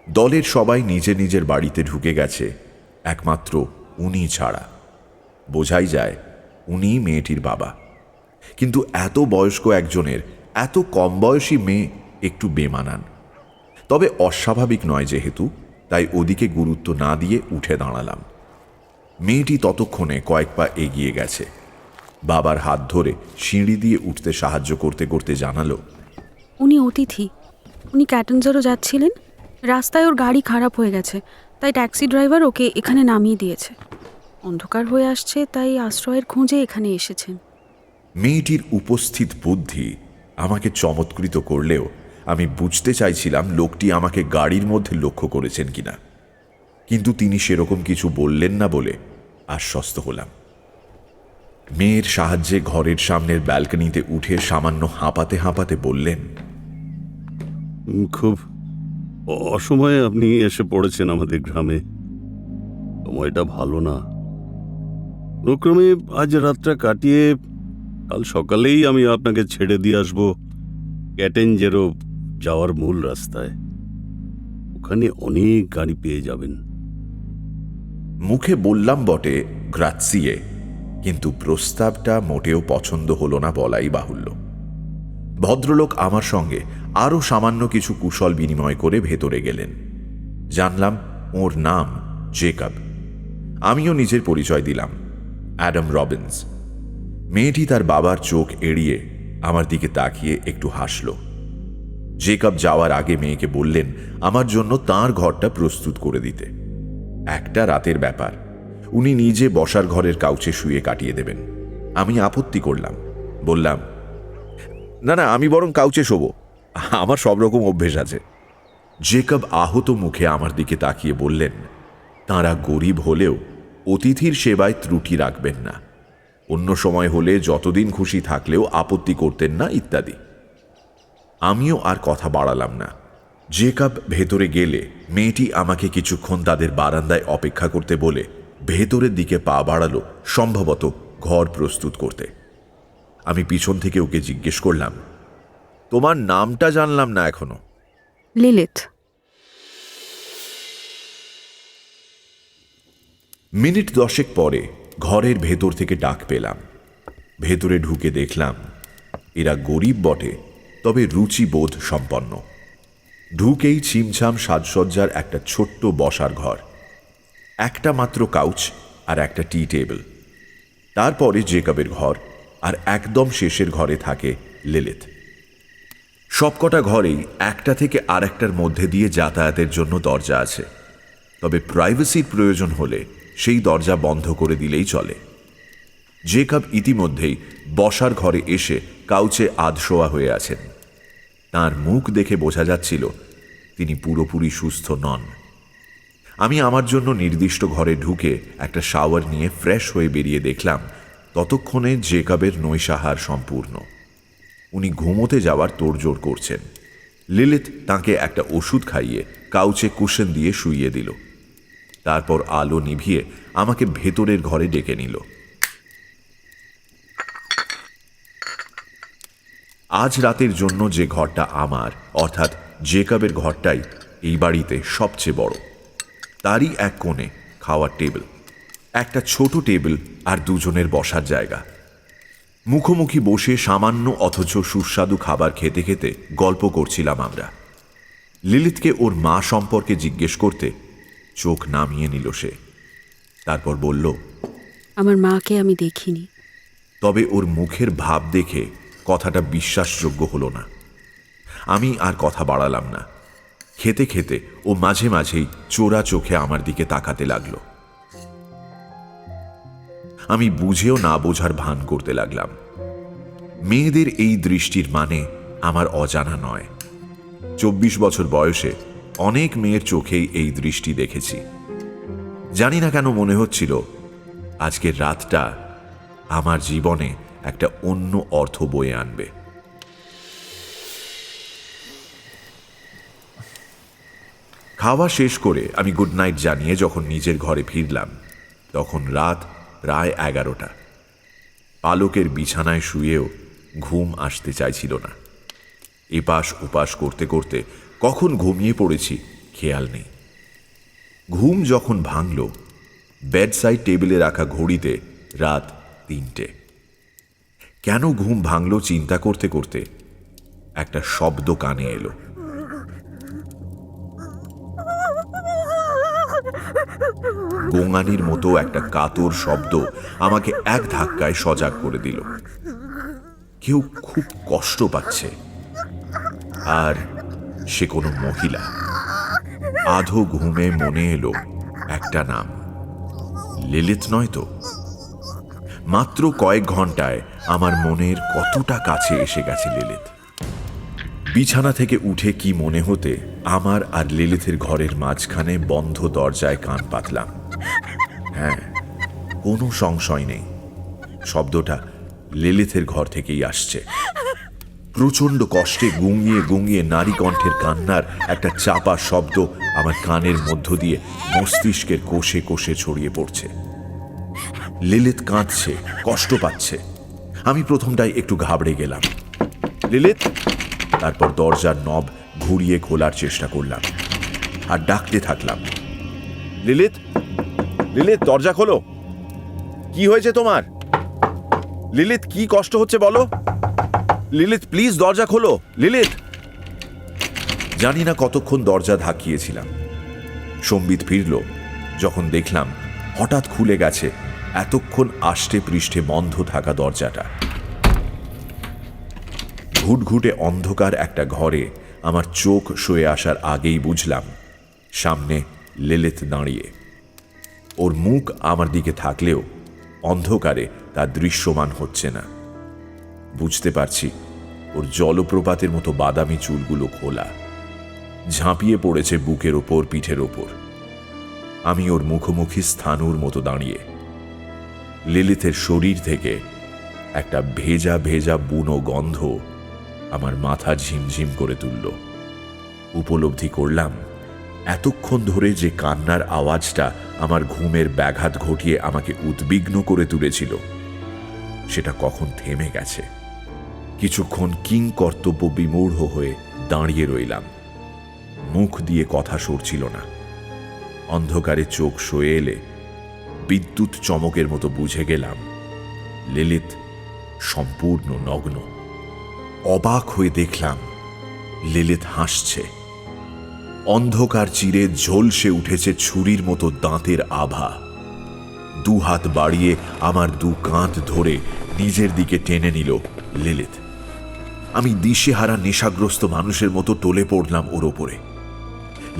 দলের সবাই নিজের নিজের বাড়িতে ঢুকে গেছে, একমাত্র উনি ছাড়া। বোঝাই যায় উনি মেয়েটির বাবা। কিন্তু এত বয়স্ক একজনের এত কম বয়সী মেয়ে একটু বেমানান। তবে অস্বাভাবিক নয় যেহেতু, তাই ওদিকে গুরুত্ব না দিয়ে উঠে দাঁড়ালাম। মেয়েটি ততক্ষণে কয়েক পা এগিয়ে গেছে। বাবার হাত ধরে সিঁড়ি দিয়ে উঠতে সাহায্য করতে করতে জানালো, উনি অতিথি। উনি ক্যাটেনজারও যাচ্ছিলেন। রাস্তায় ওর গাড়ি খারাপ হয়ে গেছে, তাই ট্যাক্সি ড্রাইভার ওকে এখানে নামিয়ে দিয়েছে। অন্ধকার হয়ে আসছে, তাই আশ্রয়ের খোঁজে এখানে এসেছেন। মেয়েটির উপস্থিত বুদ্ধি আমাকে চমৎকৃত করলেও আমি বুঝতে চাইছিলাম লোকটি আমাকে গাড়ির মধ্যে লক্ষ্য করেছেন কিনা, কিন্তু তিনি সেরকম কিছু বললেন না বলে আশ্বস্ত হলাম। মেয়ের সাহায্যে ঘরের সামনের ব্যালকনিতে উঠে সামান্য হাঁপাতে হাঁপাতে বললেন, খুব অসময়ে আপনি এসে পড়েছেন আমাদের গ্রামে। সময়টা ভালো না। ক্রমে আজ রাতটা কাটিয়ে কাল সকালেই আমি আপনাকে ছেড়ে দিয়ে আসবো ক্যাটেনজেরো যাওয়ার মূল রাস্তায়। ওখানে অনেক গাড়ি পেয়ে যাবেন। মুখে বললাম বটে গ্রাৎসিয়ে, কিন্তু প্রস্তাবটা মোটেও পছন্দ হলো না বলাই বাহুল্য। ভদ্রলোক আমার সঙ্গে আরও সামান্য কিছু কুশল বিনিময় করে ভেতরে গেলেন। জানলাম ওর নাম জেকব। আমিও নিজের পরিচয় দিলাম, অ্যাডাম রবিন্স। মেয়েটি তার বাবার চোখ এড়িয়ে আমার দিকে তাকিয়ে একটু হাসল। জেকব যাওয়ার আগে মেয়েকে বললেন আমার জন্য তার ঘরটা প্রস্তুত করে দিতে। একটা রাতের ব্যাপার, উনি নিজে বসার ঘরের কাউচে শুয়ে কাটিয়ে দেবেন। আমি আপত্তি করলাম, বললাম, না না, আমি বরং কাউচে শোবো, আমার সব রকম অভ্যেস আছে। জেকব আহত মুখে আমার দিকে তাকিয়ে বললেন, তাঁরা গরিব হলেও অতিথির সেবায় ত্রুটি রাখবেন না, অন্য সময় হলে যতদিন খুশি থাকলেও আপত্তি করতেন না ইত্যাদি। আমিও আর কথা বাড়ালাম না। জেকব ভেতরে গেলে মেয়েটি আমাকে কিছুক্ষণ তাদের বারান্দায় অপেক্ষা করতে বলে ভেতরের দিকে পা বাড়ালো, সম্ভবত ঘর প্রস্তুত করতে। আমি পিছন থেকে ওকে জিজ্ঞেস করলাম, তোমার নামটা জানলাম না এখনো। লিলিথ। মিনিট 10 পরে ঘরের ভেতর থেকে ডাক পেলাম। ভেতরে ঢুকে দেখলাম এরা গরিব বটে, তবে রুচিবোধ সম্পন্ন। ঢুকেই ছিমছাম সাজসজ্জার একটা ছোট্ট বসার ঘর, একটা মাত্র কাউচ আর একটা টি টেবিল। তারপরে জেকবের ঘর, আর একদম শেষের ঘরে থাকে লিলিথ। সবকটা ঘরেই একটা থেকে আরেকটার মধ্যে দিয়ে যাতায়াতের জন্য দরজা আছে, তবে প্রাইভেসির প্রয়োজন হলে সেই দরজা বন্ধ করে দিলেই চলে। জেকব ইতিমধ্যেই বসার ঘরে এসে কাউচে আধশোয়া হয়ে আছেন। তার মুখ দেখে বোঝা যাচ্ছিল তিনি পুরোপুরি সুস্থ নন। আমি আমার জন্য নির্দিষ্ট ঘরে ঢুকে একটা শাওয়ার নিয়ে ফ্রেশ হয়ে বেরিয়ে দেখলাম ততক্ষণে জেকবের নৈশাহার সম্পূর্ণ। উনি ঘুমোতে যাওয়ার তোড়জোড় করছেন। লিলিথ তাঁকে একটা ওষুধ খাইয়ে কাউচে কুশন দিয়ে শুইয়ে দিল। তারপর আলো নিভিয়ে আমাকে ভেতরের ঘরে ডেকে নিল। আজ রাতের জন্য যে ঘরটা আমার, অর্থাৎ জেকবের ঘরটাই এই বাড়িতে সবচেয়ে বড়। তারই এক কোণে খাওয়ার টেবিল, একটা ছোট টেবিল আর দুজনের বসার জায়গা। মুখোমুখি বসে সামান্য অথচ সুস্বাদু খাবার খেতে খেতে গল্প করছিলাম আমরা। লিলিথকে ওর মা সম্পর্কে জিজ্ঞেস করতে চোখ নামিয়ে নিল সে। তারপর বলল, আমার মাকে আমি দেখিনি। তবে ওর মুখের ভাব দেখে কথাটা বিশ্বাসযোগ্য হলো না। আমি আর কথা বাড়ালাম না। খেতে খেতে ও মাঝে মাঝেই চোরা চোখে আমার দিকে তাকাতে লাগলো। আমি বুঝেও না বোঝার ভান করতে লাগলাম। মেয়েদের এই দৃষ্টির মানে আমার অজানা নয়। 24 বছর বয়সে অনেক মেয়ের চোখেই এই দৃষ্টি দেখেছি। জানি না কেন মনে হচ্ছিল আজকের রাতটা আমার জীবনে একটা অন্য অর্থ বয়ে আনবে। খাওয়া শেষ করে আমি গুড নাইট জানিয়ে যখন নিজের ঘরে ফিরলাম, তখন রাত প্রায় 11টা। পালকের বিছানায় শুয়েও ঘুম আসতে চাইছিল না। এপাশ ওপাশ করতে করতে কখন ঘুমিয়ে পড়েছি খেয়াল নেই। ঘুম যখন ভাঙল, বেডসাইড টেবিলে রাখা ঘড়িতে রাত 3টে। কেন ঘুম ভাঙল চিন্তা করতে করতে একটা শব্দ কানে এলো। গোঙানির মতো একটা কাতর শব্দ আমাকে এক ধাক্কায় সজাগ করে দিল। কেউ খুব কষ্ট পাচ্ছে, আর সে কোনো মহিলা। আধো ঘুমে মনে এলো একটা নাম, লিলিথ নয় তো? মাত্র কয়েক ঘন্টায় আমার মনের কতটা কাছে এসে গেছে লিলিথ। বিছানা থেকে উঠে কি মনে হতে আমার আর লিলিথের ঘরের মাঝখানে বন্ধ দরজায় কান পাতলাম। হ্যাঁ, কোনো সংশয় নেই, শব্দটা লিলিথের ঘর থেকেই আসছে। প্রচণ্ড কষ্টে গুঙিয়ে গুঙিয়ে নারী কণ্ঠের কান্নার একটা চাপা শব্দ আমার কানের মধ্য দিয়ে মস্তিষ্কের কোষে কোষে ছড়িয়ে পড়ছে। লিলিথ কাঁদছে, কষ্ট পাচ্ছে। আমি প্রথমটাই একটু ঘাবড়ে গেলাম। লিলিথ! তারপর দরজার নব ঘুরিয়ে খোলার চেষ্টা করলাম আর ডাকতে থাকলাম, লিলিথ, লিলিথ, দরজা খোলো। কি হয়েছে তোমার? লিলিথ, কি কষ্ট হচ্ছে বলো? লিলিথ, প্লিজ দরজা খোলো। লিলিথ! জানি না কতক্ষণ দরজা ধাকিয়েছিলাম। সম্বিত ফিরল যখন দেখলাম হঠাৎ খুলে গেছে এতক্ষণ আষ্টে পৃষ্ঠে বন্ধ থাকা দরজাটা। ঘুটঘুটে অন্ধকার একটা ঘরে আমার চোখ সয়ে আসার আগেই বুঝলাম সামনে লিলিথ দাঁড়িয়ে। ওর মুখ আমার দিকে থাকলেও অন্ধকারে তা দৃশ্যমান হচ্ছে না। বুঝতে পারছি ওর জলপ্রপাতের মতো বাদামি চুলগুলো খোলা, ঝাঁপিয়ে পড়েছে বুকের ওপর, পিঠের ওপর। আমি ওর মুখোমুখি স্থানুর মতো দাঁড়িয়ে। লিলিথের শরীর থেকে একটা ভেজা ভেজা বুনো গন্ধ আমার মাথা ঝিমঝিম করে তুলল। উপলব্ধি করলাম এতক্ষণ ধরে যে কান্নার আওয়াজটা আমার ঘুমের ব্যাঘাত ঘটিয়ে আমাকে উদ্বিগ্ন করে তুলেছিল সেটা কখন থেমে গেছে। কিছুক্ষণ কিং কর্তব্য বিমূঢ় হয়ে দাঁড়িয়ে রইলাম। মুখ দিয়ে কথা সরছিল না। অন্ধকারে চোখ সয়ে এলে বিদ্যুৎ চমকের মতো বুঝে গেলাম লিলিথ সম্পূর্ণ নগ্ন। অবাক হয়ে দেখলাম লিলিথ হাসছে। অন্ধকার চিরে ঝলসে উঠেছে ছুরির মতো দাঁতের আভা। দুহাত বাড়িয়ে আমার দু কাঁধ ধরে নিজের দিকে টেনে নিল লিলিথ। আমি দিশেহারা নেশাগ্রস্ত মানুষের মতো টলে পড়লাম ওর ওপরে।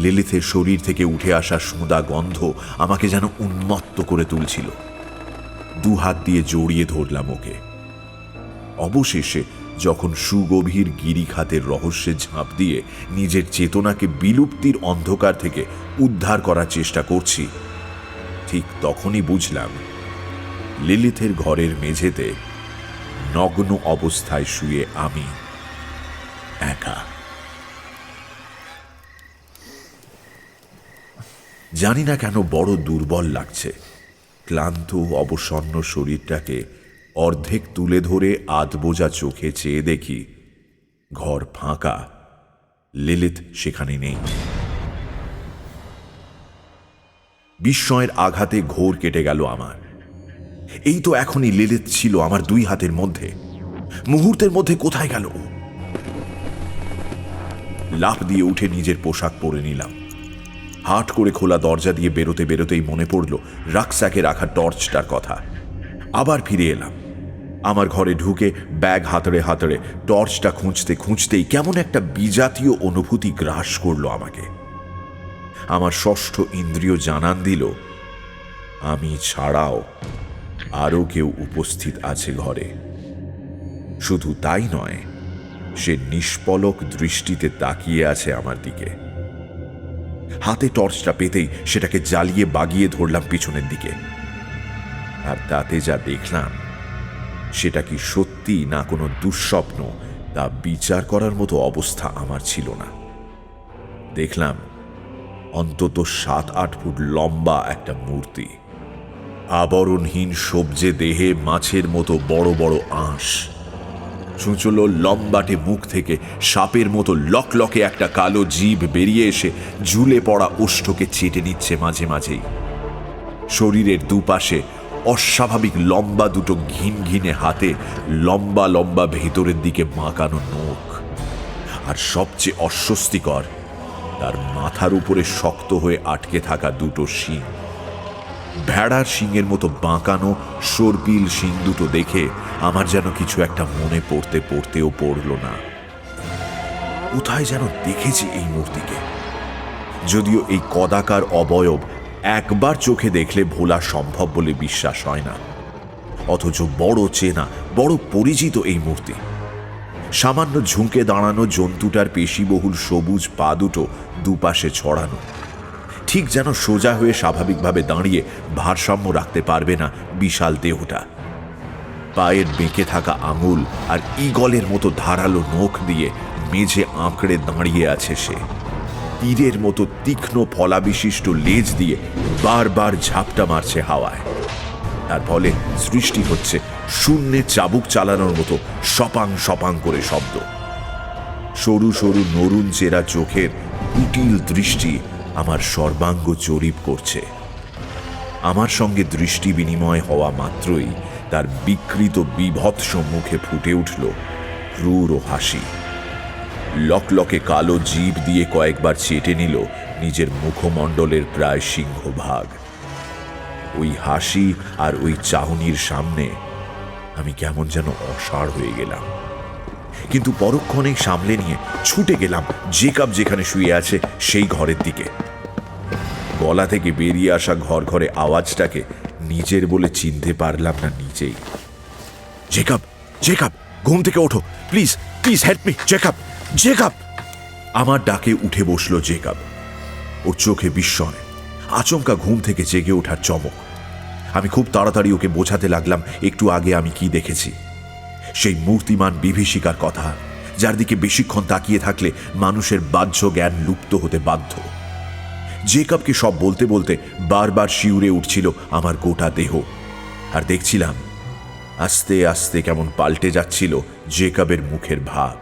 লিলিথের শরীর থেকে উঠে আসা সোঁদা গন্ধ আমাকে যেন উন্মত্ত করে তুলছিল। দুহাত দিয়ে জড়িয়ে ধরলাম ওকে। অবশেষে যখন সুগভীর গিরিখাতের রহস্যে ঝাঁপ দিয়ে নিজের চেতনাকে বিলুপ্তির অন্ধকার থেকে উদ্ধার করার চেষ্টা করছি, ঠিক তখনই বুঝলাম লিলিথের ঘরের মেঝেতে নগ্ন অবস্থায় শুয়ে আমি একা। জানি না কেন বড় দুর্বল লাগছে। ক্লান্ত অবসন্ন শরীরটাকে অর্ধেক তুলে ধরে আধবোজা চোখে চেয়ে দেখি ঘর ফাঁকা, লিলিথ সেখানে নেই। বিস্ময়ের আঘাতে ঘোর কেটে গেল আমার। এই তো এখনই লিলিথ ছিল আমার দুই হাতের মধ্যে। মুহূর্তের মধ্যে কোথায় গেল ও? লাফ দিয়ে উঠে নিজের পোশাক পরে নিলাম। হাট করে খোলা দরজা দিয়ে বেরোতে বেরোতেই মনে পড়ল রাকস্যাকে রাখা টর্চটার কথা। আবার ফিরে এলাম। আমার ঘরে ঢুকে ব্যাগ হাতড়ে হাতড়ে টর্চটা খুঁজতে খুঁজতেই কেমন একটা বিজাতীয় অনুভূতি গ্রাস করল আমাকে। আমার ষষ্ঠ ইন্দ্রিয় জানান দিল আমি ছাড়াও আরও কেউ উপস্থিত আছে ঘরে। শুধু তাই নয়, সে নিষ্পলক দৃষ্টিতে তাকিয়ে আছে আমার দিকে। হাতে টর্চটা পেতেই সেটাকে জ্বালিয়ে বাগিয়ে ধরলাম পিছনের দিকে। আর তাতে যা দেখলাম সেটা কি সত্যি না কোনো দুঃস্বপ্ন তা বিচার করার মতো অবস্থা আমার ছিল না। দেখলাম অন্তত 7-8 ফুট লম্বা একটা মূর্তি, আবরণহীন সবজে দেহে মাছের মতো বড় বড় আঁশ, চুঁচলো লম্বাটে মুখ থেকে সাপের মতো লকলকে একটা কালো জিভ বেরিয়ে এসে ঝুলে পড়া ওষ্ঠকে চেটে নিচ্ছে মাঝে মাঝেই। শরীরের দুপাশে অস্বাভাবিক লম্বা দুটো ঘিনঘিনে হাতে লম্বা লম্বা ভেতরের দিকে বাঁকানো নখ, আর সবচেয়ে অস্বস্তিকর তার মাথার উপরে শক্ত হয়ে আটকে থাকা দুটো শিং। ভেড়ার শিংয়ের মতো বাঁকানো সর্পিল শিং দুটো দেখে আমার যেন কিছু একটা মনে পড়তেও পড়ল না। কোথায় যেন দেখেছি এই মূর্তিকে। যদিও এই কদাকার অবয়ব একবার চোখে দেখলে ভোলা সম্ভব বলে বিশ্বাস হয় না, অথচ বড় চেনা, বড় পরিচিত এই মূর্তি। সামান্য ঝুঁকে দাঁড়ানো জন্তুটার পেশিবহুল সবুজ পা দুটো দুপাশে ছড়ানো, ঠিক যেন সোজা হয়ে স্বাভাবিকভাবে দাঁড়িয়ে ভারসাম্য রাখতে পারবে না বিশাল দেহটা। পায়ের বেঁকে থাকা আঙুল আর ঈগলের মতো ধারালো নখ দিয়ে মেঝে আঁকড়ে দাঁড়িয়ে আছে সে। তীরের মতো তীক্ষ্ণ ফলাবিশিষ্ট লেজ দিয়ে বারবার ঝাপটা মারছে হাওয়ায়। তার ফলে সৃষ্টি হচ্ছে শূন্যে চাবুক চালানোর মতো সপাং সপাং করে শব্দ। সরু সরু নরুন চেরা চোখের কুটিল দৃষ্টি আমার সর্বাঙ্গ জরিপ করছে। আমার সঙ্গে দৃষ্টি বিনিময় হওয়া মাত্রই তার বিকৃত বিভৎস মুখে ফুটে উঠল ক্রূর হাসি। লকলকে কালো জিভ দিয়ে কয়েকবার চেটে নিল নিজের মুখমণ্ডলের প্রায় সিংহভাগ। ওই হাসি আর ওই চাহনির সামনে আমি কেমন যেন অসাড় হয়ে গেলাম, কিন্তু পরক্ষণেই সামলে নিয়ে ছুটে গেলাম জেকাব যেখানে শুয়ে আছে সেই ঘরের দিকে। গলা থেকে বেরিয়ে আসা ঘর ঘরে আওয়াজটাকে নিজের বলে চিনতে পারলাম না নিজেই। জেকাব, জেকাব, ঘুম থেকে ওঠো, please please help me, Jakob, Jakob. আমার ডাকে উঠে বসলো জেকাব। ওর চোখে বিস্ময়, আচমকা ঘুম থেকে জেগে ওঠার চমক। আমি খুব তাড়াতাড়ি ওকে বোঝাতে লাগলাম একটু আগে আমি কি দেখেছি। সেই মূর্তিমান বিভীষিকার কথা, যার দিকে বেশিক্ষণ তাকিয়ে থাকলে মানুষের বাহ্য জ্ঞান লুপ্ত হতে বাধ্য। জেকাবকে সব বলতে বলতে বারবার শিউরে উঠছিল আমার গোটা দেহ, আর দেখছিলাম আস্তে আস্তে কেমন পাল্টে যাচ্ছিল জেকাবের মুখের ভাব।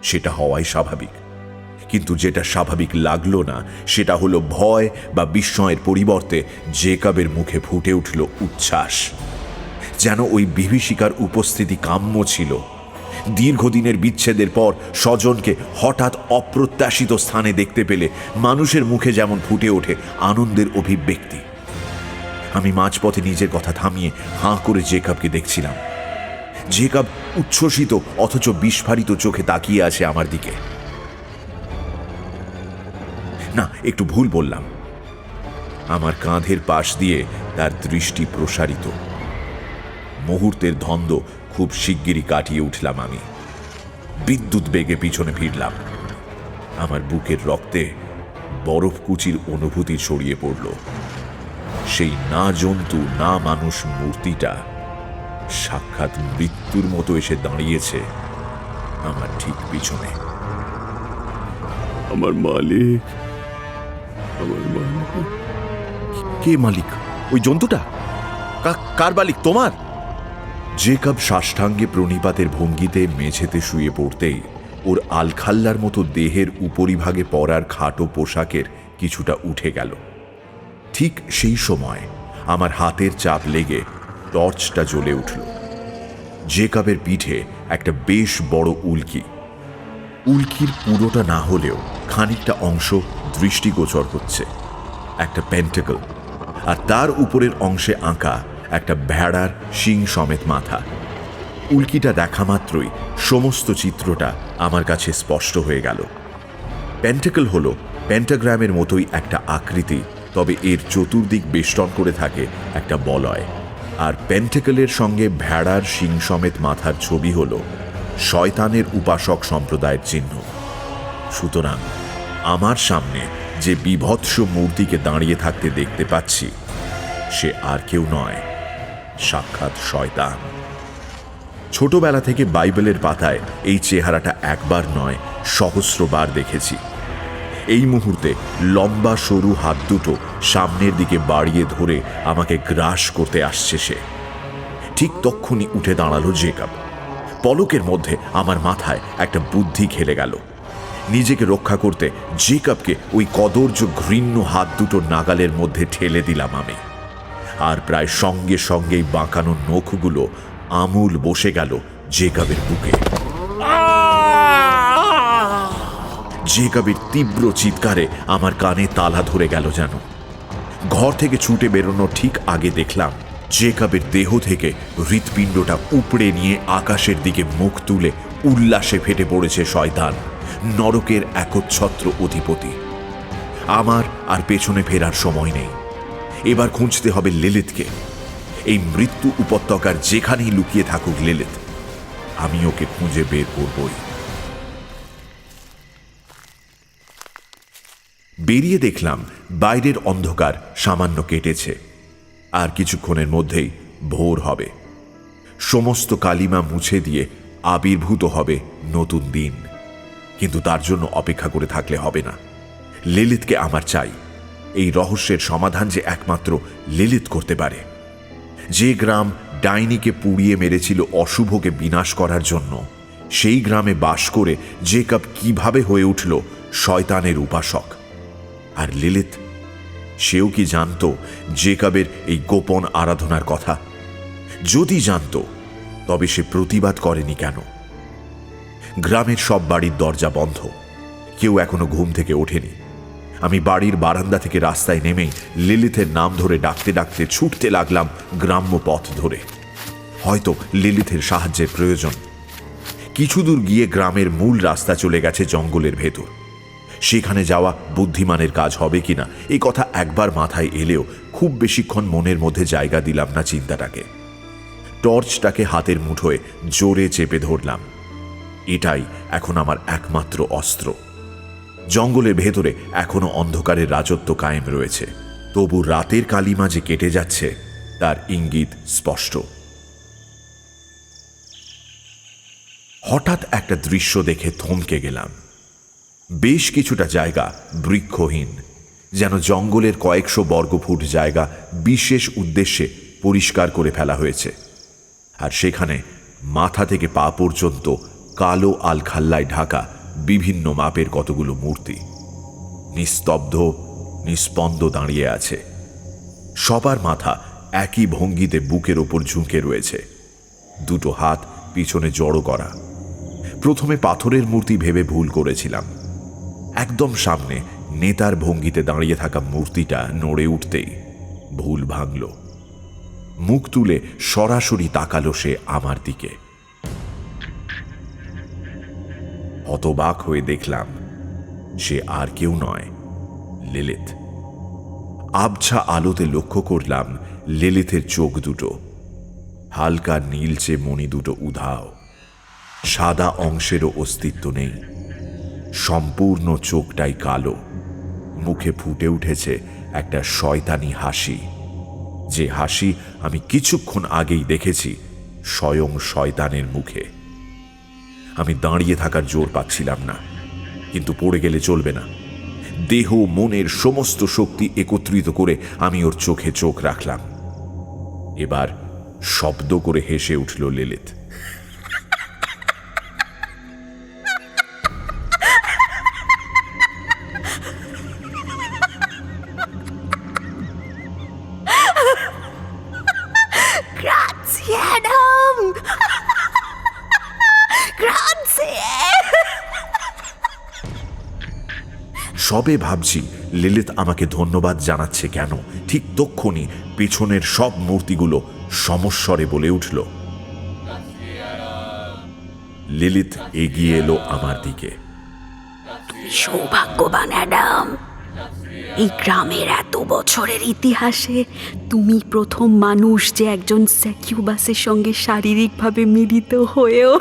সেটা হওয়াই স্বাভাবিক, কিন্তু যেটা স্বাভাবিক লাগলো না সেটা হলো ভয় বা বিস্ময়ের পরিবর্তে জেকাবের মুখে ফুটে উঠল উচ্ছ্বাস। যেন ওই বিভীষিকার উপস্থিতি কাম্য ছিল। দীর্ঘদিনের বিচ্ছেদের পর স্বজনকে হঠাৎ অপ্রত্যাশিত স্থানে দেখতে পেলে মানুষের মুখে যেমন ফুটে ওঠে আনন্দের অভিব্যক্তি। আমি মাঝপথে নিজের কথা থামিয়ে হাঁ করে জেকাবকে দেখছিলাম। জেকাব উচ্ছ্বসিত অথচ বিস্ফারিত চোখে তাকিয়ে আছে আমার দিকে। না, একটু ভুল বললাম। আমার কাঁধের পাশ দিয়ে তার দৃষ্টি প্রসারিত। মুহূর্তের ধন্দ খুব শিগগিরই কাটিয়ে উঠলাম আমি। বিদ্যুৎ বেগে পিছনে ফিরলাম। আমার বুকের রক্তে বরফকুচির অনুভূতি ছড়িয়ে পড়ল। সেই না জন্তু না মানুষ মূর্তিটা সাক্ষাৎ মৃত্যুর মতো এসে দাঁড়িয়েছে আমার ঠিক পিছনে। আমার মালিক, আমার মালিক। কে মালিক? ওই জন্তুটা? কার মালিক? তোমার? জেকাব সাষ্টাঙ্গে প্রণিপাতের ভঙ্গিতে মেঝেতে শুয়ে পড়তেই ওর আলখাল্লার মতো দেহের উপরিভাগে পরার খাটো পোশাকের কিছুটা উঠে গেল। ঠিক সেই সময় আমার হাতের চাপ লেগে টর্চটা জ্বলে উঠল। জেকাবের পিঠে একটা বেশ বড় উল্কি। উল্কির পুরোটা না হলেও খানিকটা অংশ দৃষ্টিগোচর হচ্ছে। একটা পেন্টাকল, আর তার উপরের অংশে আঁকা একটা ভেড়ার শিং সমেত মাথা। উল্কিটা দেখা মাত্রই সমস্ত চিত্রটা আমার কাছে স্পষ্ট হয়ে গেল। পেন্টাকল হল পেন্টাগ্রামের মতোই একটা আকৃতি, তবে এর চতুর্দিক বেষ্টন করে থাকে একটা বলয়। আর পেন্টাকলের সঙ্গে ভেড়ার শিং সমেত মাথার ছবি হল শয়তানের উপাসক সম্প্রদায়ের চিহ্ন। সুতরাং আমার সামনে যে বিভৎস মূর্তিকে দাঁড়িয়ে থাকতে দেখতে পাচ্ছি সে আর কেউ নয়, সাক্ষাৎ শয়তান। ছোটবেলা থেকে বাইবেলের পাতায় এই চেহারাটা একবার নয় সহস্রবার দেখেছি। এই মুহূর্তে লম্বা সরু হাত দুটো সামনের দিকে বাড়িয়ে ধরে আমাকে গ্রাস করতে আসছে সে। ঠিক তক্ষুনি উঠে দাঁড়ালো জেকাব। পলকের মধ্যে আমার মাথায় একটা বুদ্ধি খেলে গেল। নিজেকে রক্ষা করতে জেকাবকে ওই কদর্য ঘৃণ্য হাত দুটো নাগালের মধ্যে ঠেলে দিলাম আমি। আর প্রায় সঙ্গে সঙ্গেই বাঁকানো নখগুলো আমূল বসে গেল জেকাবের বুকে। জেকাবের তীব্র চিৎকারে আমার কানে তালা ধরে গেল যেন। ঘর থেকে ছুটে বেরোনোর ঠিক আগে দেখলাম জেকাবের দেহ থেকে হৃৎপিণ্ডটা উপড়ে নিয়ে আকাশের দিকে মুখ তুলে উল্লাসে ফেটে পড়েছে শয়তান, নরকের একচ্ছত্র অধিপতি। আমার আর পেছনে ফেরার সময় নেই। এবার খুঁজতে হবে লিলিথকে। এই মৃত্যু উপত্যকার যেখানেই লুকিয়ে থাকুক লিলিথ, আমি ওকে খুঁজে বের করবই। বেরিয়ে দেখলাম বাইরের অন্ধকার সামান্য কেটেছে, আর কিছুক্ষণের মধ্যেই ভোর হবে। সমস্ত কালিমা মুছে দিয়ে আবির্ভূত হবে নতুন দিন। কিন্তু তার জন্য অপেক্ষা করে থাকলে হবে না। লিলিতকে আমার চাই। এই রহস্যের সমাধান যে একমাত্র লিলিত করতে পারে। যে গ্রাম ডাইনিকে পুড়িয়ে মেরেছিল অশুভকে বিনাশ করার জন্য, সেই গ্রামে বাস করে জেকব কিভাবে হয়ে উঠল শয়তানের উপাসক? আর লিলিত, সেও কি জানত জেকবের এই গোপন আরাধনার কথা? যদি জানত, তবে সে প্রতিবাদ করেনি কেন? গ্রামের সব বাড়ির দরজা বন্ধ, কেউ এখনো ঘুম থেকে ওঠেনি। আমি বাড়ির বারান্দা থেকে রাস্তায় নেমেই লিলিথের নাম ধরে ডাকতে ডাকতে ছুটতে লাগলাম গ্রাম্য পথ ধরে। হয়তো লিলিথের সাহায্যের প্রয়োজন। কিছু দূর গিয়ে গ্রামের মূল রাস্তা চলে গেছে জঙ্গলের ভেতর। সেখানে যাওয়া বুদ্ধিমানের কাজ হবে কিনা এই কথা একবার মাথায় এলেও খুব বেশিক্ষণ মনের মধ্যে জায়গা দিলাম না চিন্তাটাকে। টর্চটাকে হাতের মুঠোয় জোরে চেপে ধরলাম। এটাই এখন আমার একমাত্র অস্ত্র। জঙ্গলের ভেতরে এখনো অন্ধকারের রাজত্ব কায়েম রয়েছে, তবু রাতের কালিমা যে কেটে যাচ্ছে তার ইঙ্গিত স্পষ্ট। হঠাৎ একটা দৃশ্য দেখে থমকে গেলাম। বেশ কিছুটা জায়গা বৃক্ষহীন, যেন জঙ্গলের কয়েকশো বর্গফুট জায়গা বিশেষ উদ্দেশ্যে পরিষ্কার করে ফেলা হয়েছে। আর সেখানে মাথা থেকে পা পর্যন্ত কালো আলখাল্লায় ঢাকা বিভিন্ন মাপের কতগুলো মূর্তি নিস্তব্ধ নিস্পন্দ দাঁড়িয়ে আছে। সবার মাথা একই ভঙ্গিতে বুকের ওপর ঝুঁকে রয়েছে, দুটো হাত পিছনে জড়ো করা। প্রথমে পাথরের মূর্তি ভেবে ভুল করেছিলাম। একদম সামনে নেতার ভঙ্গিতে দাঁড়িয়ে থাকা মূর্তিটা নড়ে উঠতেই ভুল ভাঙল। মুখ তুলে সরাসরি তাকালো সে আমার দিকে। হতবাক হয়ে দেখলাম সে আর কেউ নয়, লিলিত। আবছা আলোতে লক্ষ্য করলাম লিলিথের চোখ দুটো হালকা নীলচে মণি দুটো উধাও, সাদা অংশেরও অস্তিত্ব নেই। সম্পূর্ণ চোখটাই কালো, মুখে ফুটে উঠেছে একটা শয়তানি হাসি, যে হাসি আমি কিছুক্ষণ আগেই দেখেছি স্বয়ং শয়তানের মুখে। আমি দাঁড়িয়ে থাকার জোর পাচ্ছিলাম না, কিন্তু পড়ে গেলে চলবে না। দেহ মনের সমস্ত শক্তি একত্রিত করে আমি ওর চোখে চোখ রাখলাম। এবার শব্দ করে হেসে উঠল লিলিত। সবে ভাবছি লিলিত আমাকে ধন্যবাদ জানাচ্ছে কেন, ঠিক তক্ষুনি পেছনের সব মূর্তিগুলো সমস্বরে বলে উঠল। লিলিত এগিয়ে এলো আমার দিকে। সৌভাগ্যবান অ্যাডাম, এই গ্রামের এত বছরের ইতিহাসে তুমি প্রথম মানুষ যে একজন সাকিউবাসের সঙ্গে শারীরিকভাবে মিলিত হয়েও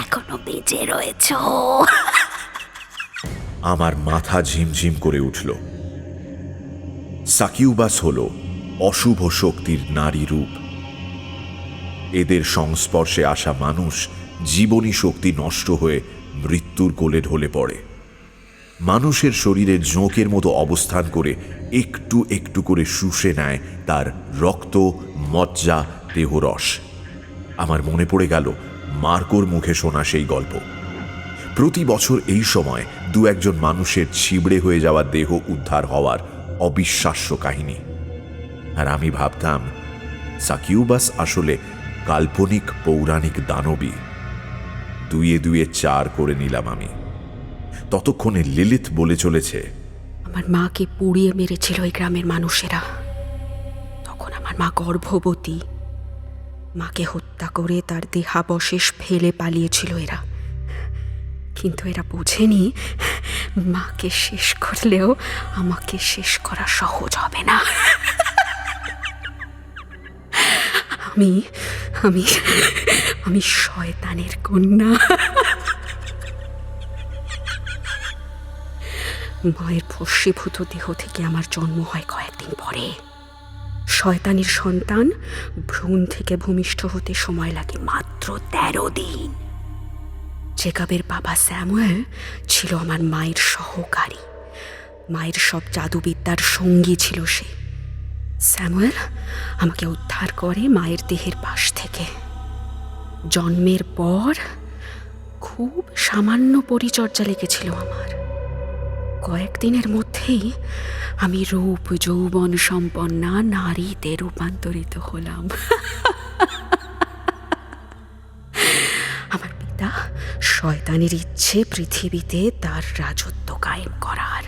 এখনো বেঁচে রয়েছ। আমার মাথা ঝিমঝিম করে উঠল। সাকিউবাস হল অশুভ শক্তির নারী রূপ। এদের সংস্পর্শে আসা মানুষ জীবনী শক্তি নষ্ট হয়ে মৃত্যুর কোলে ঢলে পড়ে। মানুষের শরীরে জোঁকের মতো অবস্থান করে একটু একটু করে শুষে নেয় তার রক্ত, মজ্জা, দেহরস। আমার মনে পড়ে গেল মার্কোর মুখে শোনা সেই গল্প। প্রতি বছর এই সময় দু একজন মানুষের ছিবড়ে হয়ে যাওয়া দেহ উদ্ধার হওয়ার অবিশ্বাস্য কাহিনী। আর আমি ভাবতাম সাকিউবাস আসলে কাল্পনিক পৌরাণিক দানবী। দুয়ে দুয়ে চার করে নিলাম আমি। ততক্ষণে লিলিত বলে চলেছে, আমার মাকে পুড়িয়ে মেরেছিল এই গ্রামের মানুষেরা। তখন আমার মা গর্ভবতী। মাকে হত্যা করে তার দেহাবশেষ ফেলে পালিয়েছিল এরা। কিন্তু এরা বোঝেনি মাকে শেষ করলেও আমাকে শেষ করা সহজ হবে না। আমি আমি শয়তানের কন্যা। মায়ের ভস্মীভূত দেহ থেকে আমার জন্ম হয় কয়েকদিন পরে। শয়তানের সন্তান ভ্রূণ থেকে ভূমিষ্ঠ হতে সময় লাগে মাত্র 13 দিন। জেকাবের বাবা স্যামুয়েল ছিল আমার মায়ের সহকারী, মায়ের সব জাদুবিদ্যার সঙ্গী ছিল সে। স্যামুয়েল আমাকে উদ্ধার করে মায়ের দেহের পাশ থেকে। জন্মের পর খুব সামান্য পরিচর্যা লেগেছিল আমার। কয়েকদিনের মধ্যেই আমি রূপ যৌবন সম্পন্না নারীতে রূপান্তরিত হলাম। আমার পিতা শয়তানের ইচ্ছে পৃথিবীতে তার রাজত্ব কায়েম করার।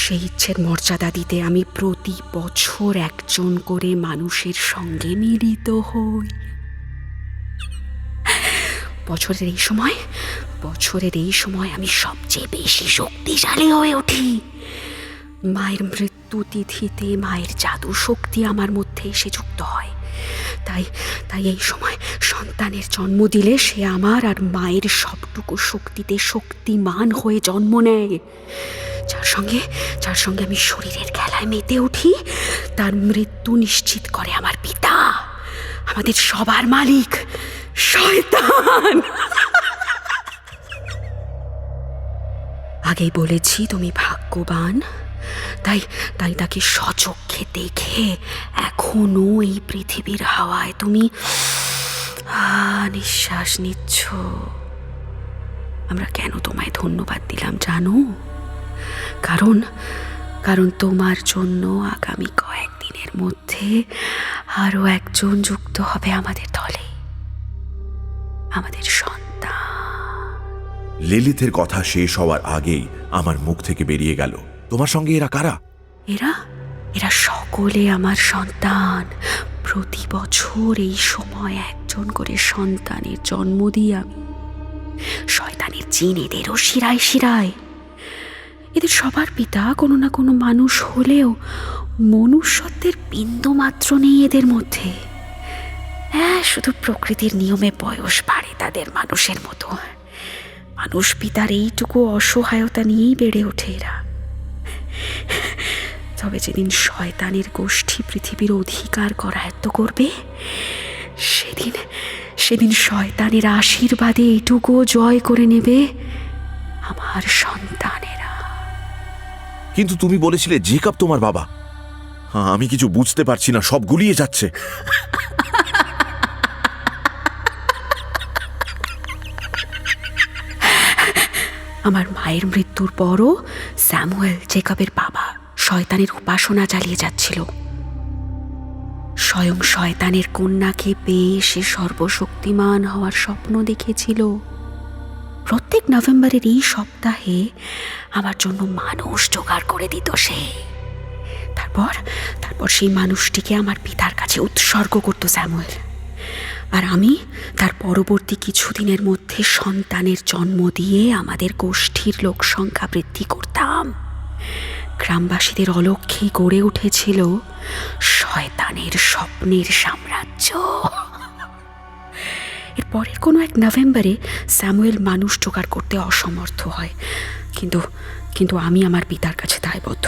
সেই ইচ্ছের মর্যাদা দিতে আমি প্রতি বছর একজন করে মানুষের সঙ্গে মিলিত হই। বছরের এই সময় আমি সবচেয়ে বেশি শক্তিশালী হয়ে উঠি। মায়ের মৃত্যু তিথিতে মায়ের জাদু শক্তি আমার মধ্যে এসে যুক্ত হয়। তাই এই সময় সন্তানের জন্ম দিলে সে আমার আর মায়ের সবটুকু শক্তিতে শক্তিমান হয়ে জন্ম নেয়। যার সঙ্গে আমি শরীরের খেলায় মেতে উঠি, তার মৃত্যু নিশ্চিত করে আমার পিতা, আমাদের সবার মালিক শয়তান। আগেই বলেছি তুমি ভাগ্যবান, তাই তাকে সচক্ষে দেখে এখনো এই পৃথিবীর হাওয়ায় তুমি নিঃশ্বাস নিচ্ছ। আমরা কেন তোমায় ধন্যবাদ দিলাম জানো? কারণ তোমার জন্য আগামী কয়েকদিনের মধ্যে আরো একজন যুক্ত হবে আমাদের দলে, আমাদের সন্তান। লিলিথের কথা শেষ হওয়ার আগেই আমার মুখ থেকে বেরিয়ে গেল, তোমার সঙ্গে এরা কারা? এরা সকলে আমার সন্তান। প্রতি বছর এই সময় একজন করে সন্তানের জন্ম দিই আমি। শয়তানের জিন এদেরও শিরায় শিরায়। এদের সবার পিতা কোনো না কোনো মানুষ হলেও মনুষ্যত্বের বিন্দু মাত্র নেই এদের মধ্যে। শুধু প্রকৃতির নিয়মে বয়স বাড়ে তাদের মানুষের মতো। মানুষ পিতার এইটুকু অসহায়তা নিয়েই বেড়ে ওঠে এরা। তবে যেদিন শয়তানের গোষ্ঠী পৃথিবীর অধিকার করায়ত্ত করবে, সেদিন শয়তানের আশীর্বাদে এইটুকুও জয় করে নেবে আমার সন্তানেরা। কিন্তু তুমি বলেছিলে জেকব তোমার বাবা। আমি কিছু বুঝতে পারছি না, সব গুলিয়ে যাচ্ছে। আমার মায়ের মৃত্যুর পরও স্যামুয়েল জেকবের বাবা শয়তানের উপাসনা চালিয়ে যাচ্ছিল। স্বয়ং শয়তানের কন্যাকে পেয়ে সে সর্বশক্তিমান হওয়ার স্বপ্ন দেখেছিল। প্রত্যেক নভেম্বরের এই সপ্তাহে আমার জন্য মানুষ জোগাড় করে দিত সে। তারপর সেই মানুষটিকে আমার পিতার কাছে উৎসর্গ করত স্যামুয়েল। আর আমি তার পরবর্তী কিছুদিনের মধ্যে সন্তানের জন্ম দিয়ে আমাদের গোষ্ঠীর লোক সংখ্যা বৃদ্ধি করতাম। গ্রামবাসীদের অলক্ষ্যেই গড়ে উঠেছিল শয়তানের স্বপ্নের সাম্রাজ্য। এর পরের কোনো এক নভেম্বরে স্যামুয়েল মানুষ জোগাড় করতে অসমর্থ হয়, কিন্তু আমি আমার পিতার কাছে দায়বদ্ধ।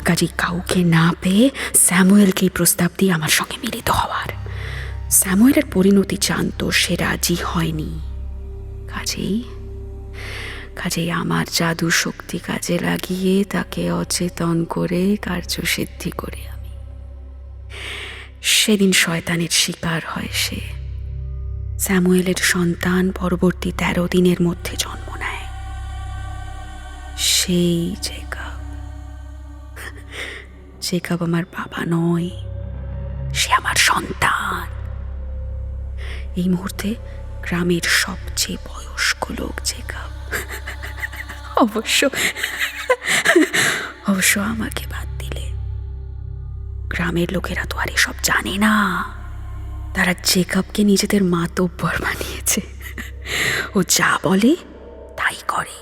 কাজেই কাউকে না পেয়ে স্যামুয়েলকেই প্রস্তাব দিয়ে আমার সঙ্গে মিলিত হওয়ার। স্যামুয়েলের পরিণতি জানত, সে রাজি হয়নি। কাজেই আমার জাদু শক্তি কাজে লাগিয়ে তাকে অচেতন করে কার্যসিদ্ধি করে আমি। সেদিন শয়তানের শিকার হয় সে। স্যামুয়েলের সন্তান পরবর্তী 13 দিনের মধ্যে জন্ম নেয়। সেই জেকব আমার বাবা নয়, সে আমার সন্তান। এই মুহূর্তে গ্রামের সবচেয়ে বয়স্ক লোক জেকব। অবশ্য আমাকে বাদ দিলে গ্রামের লোকেরা তো আর এসব জানে না। তারা জেকবকে নিজেদের মাতব্বর বানিয়েছে। ও যা বলে তাই করে।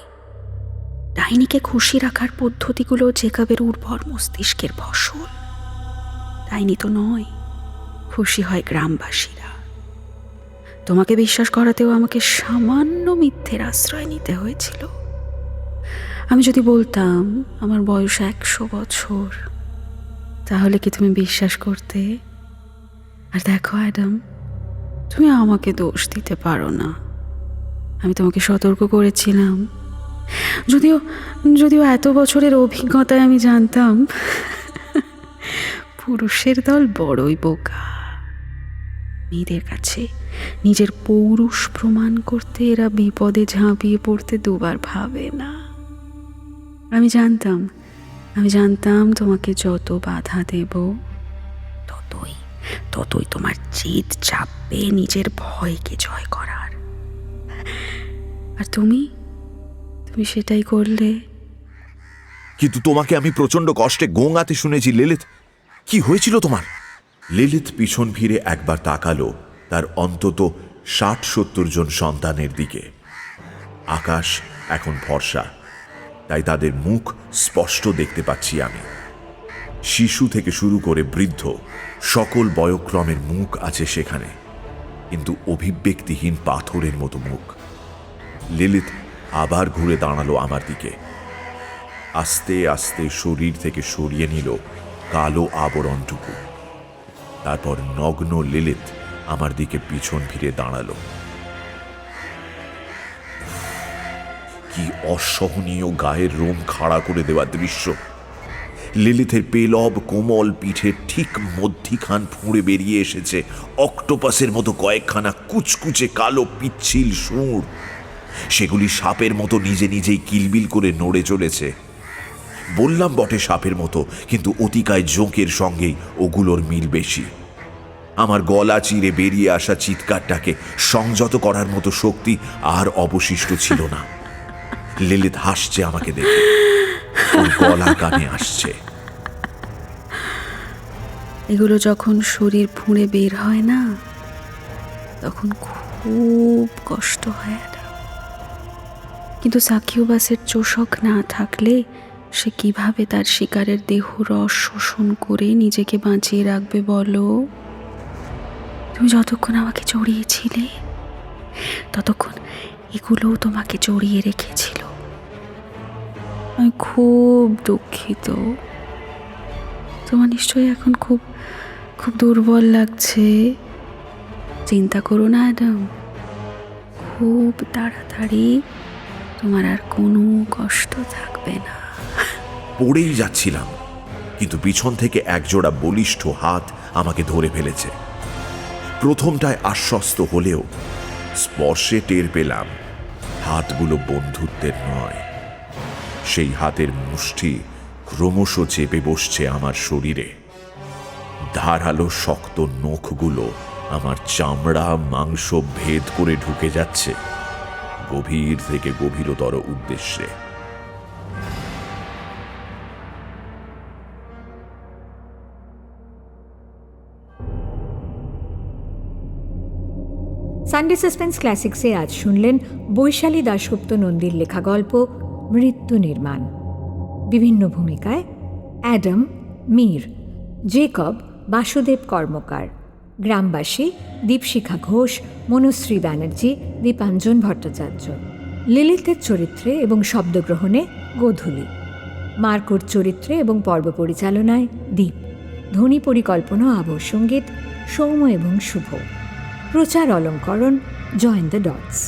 ডাইনিকে খুশি রাখার পদ্ধতিগুলো জেকবের উর্বর মস্তিষ্কের ফসল। ডাইনি তো নয়, ও খুশি হয় গ্রামবাসীরা। তোমাকে বিশ্বাস করাতেও আমাকে সামান্য মিথ্যের আশ্রয় নিতে হয়েছিল। আমি যদি বলতাম আমার বয়স 100 বছর, তাহলে কি তুমি বিশ্বাস করতে? আর দেখো অ্যাডাম, তুমি আমাকে দোষ দিতে পারো না। আমি তোমাকে সতর্ক করেছিলাম। যদিও এত বছরের অভিজ্ঞতায় আমি জানতাম পুরুষের দল বড়ই বোকা। মেয়েদের কাছে নিজের পৌরুষ প্রমাণ করতে এরা বিপদে ঝাঁপিয়ে পড়তে দুবার ভাবে না। আমি জানতাম তোমাকে যত বাধা দেব ততই তোমার জেদ চাপবে নিজের ভয়কে জয় করার। আর তুমি সেটাই করলে। কিন্তু তোমাকে আমি প্রচন্ড কষ্টে গোঙাতে শুনেছি লিলিথ। কি হয়েছিল তোমার? লিলিথ পিছন ফিরে একবার তাকালো তার অন্তত 60-70 জন সন্তানের দিকে। আকাশ এখন ফর্সা, তাই তাদের মুখ স্পষ্ট দেখতে পাচ্ছি আমি। শিশু থেকে শুরু করে বৃদ্ধ সকল বয়ক্রমের মুখ আছে সেখানে, কিন্তু অভিব্যক্তিহীন পাথরের মতো মুখ। লিলিথ আবার ঘুরে দাঁড়ালো আমার দিকে। আস্তে আস্তে শরীর থেকে সরিয়ে নিল কালো আবরণটুকু। তারপর নগ্ন লিলিথ আমার দিকে পিছন ফিরে দাঁড়ালো। কি অসহনীয় গায়ের রোম খাড়া করে দেওয়া দৃশ্য! লিলিথের পেলব কোমল পিঠের ঠিক মধ্যিখান ফুঁড়ে বেরিয়ে এসেছে অক্টোপাসের মতো কয়েকখানা কুচকুচে কালো পিচ্ছিল সুঁড়। সেগুলি সাপের মতো নিজে নিজেই কিলবিল করে নড়ে চলেছে। বললাম বটে সাপের মতো, কিন্তু অতিকায় জোঁকের সঙ্গেই ওগুলোর মিল বেশি। আমার গলা চিরে বেরিয়ে আসা চিৎকারটাকে সংযত করার মতো শক্তি আর অবশিষ্ট ছিল না। লিলিথ হাসছে আমাকে দেখে, ওর গলা কানে আসছে। এগুলো যখন শরীর ফুঁড়ে বের হয় না, তখন খুব কষ্ট হয়। কিন্তু সাকিউবাসের চোষক না থাকলে সে কিভাবে তার শিকারের দেহ রস শোষণ করে নিজেকে বাঁচিয়ে রাখবে বলো? তুমি যতক্ষণ আমাকে জড়িয়েছিলে ততক্ষণ এগুলোও তোমাকে জড়িয়ে রেখেছিল। আমি খুব দুঃখিত। তোমার নিশ্চয়ই এখন খুব খুব দুর্বল লাগছে। চিন্তা করো না অ্যাডাম, খুব তাড়াতাড়ি তোমার আর কোনো কষ্ট থাকবে না। পড়েই যাচ্ছিলাম, কিন্তু পিছন থেকে একজোড়া বলিষ্ঠ হাত আমাকে ধরে ফেলেছে। প্রথমটায় আশ্বস্ত হলেও স্পর্শে টের পেলাম হাতগুলো বন্ধুত্বের নয়। সেই হাতের মুষ্টি ক্রমশ চেপে বসছে আমার শরীরে। ধারালো শক্ত নখগুলো আমার চামড়া মাংস ভেদ করে ঢুকে যাচ্ছে গভীর থেকে গভীরতর উদ্দেশ্যে। সানডে সাসপেন্স ক্লাসিক্সে আজ শুনলেন বৈশালী দাশগুপ্ত নন্দীর লেখা গল্প মৃত্যু নির্মাণ। বিভিন্ন ভূমিকায় অ্যাডাম মীর, জেকব বাসুদেব কর্মকার, গ্রামবাসী দীপশিখা ঘোষ, মনুশ্রী ব্যানার্জি, দীপাঞ্জন ভট্টাচার্য, লিলিথের চরিত্রে এবং শব্দগ্রহণে গোধূলি, মার্কোর চরিত্রে এবং পর্ব পরিচালনায় দীপ, ধ্বনি পরিকল্পনা আবহ সঙ্গীত সৌম্য এবং শুভ, প্রচার অলঙ্করণ জয়েন দ্য ডটস।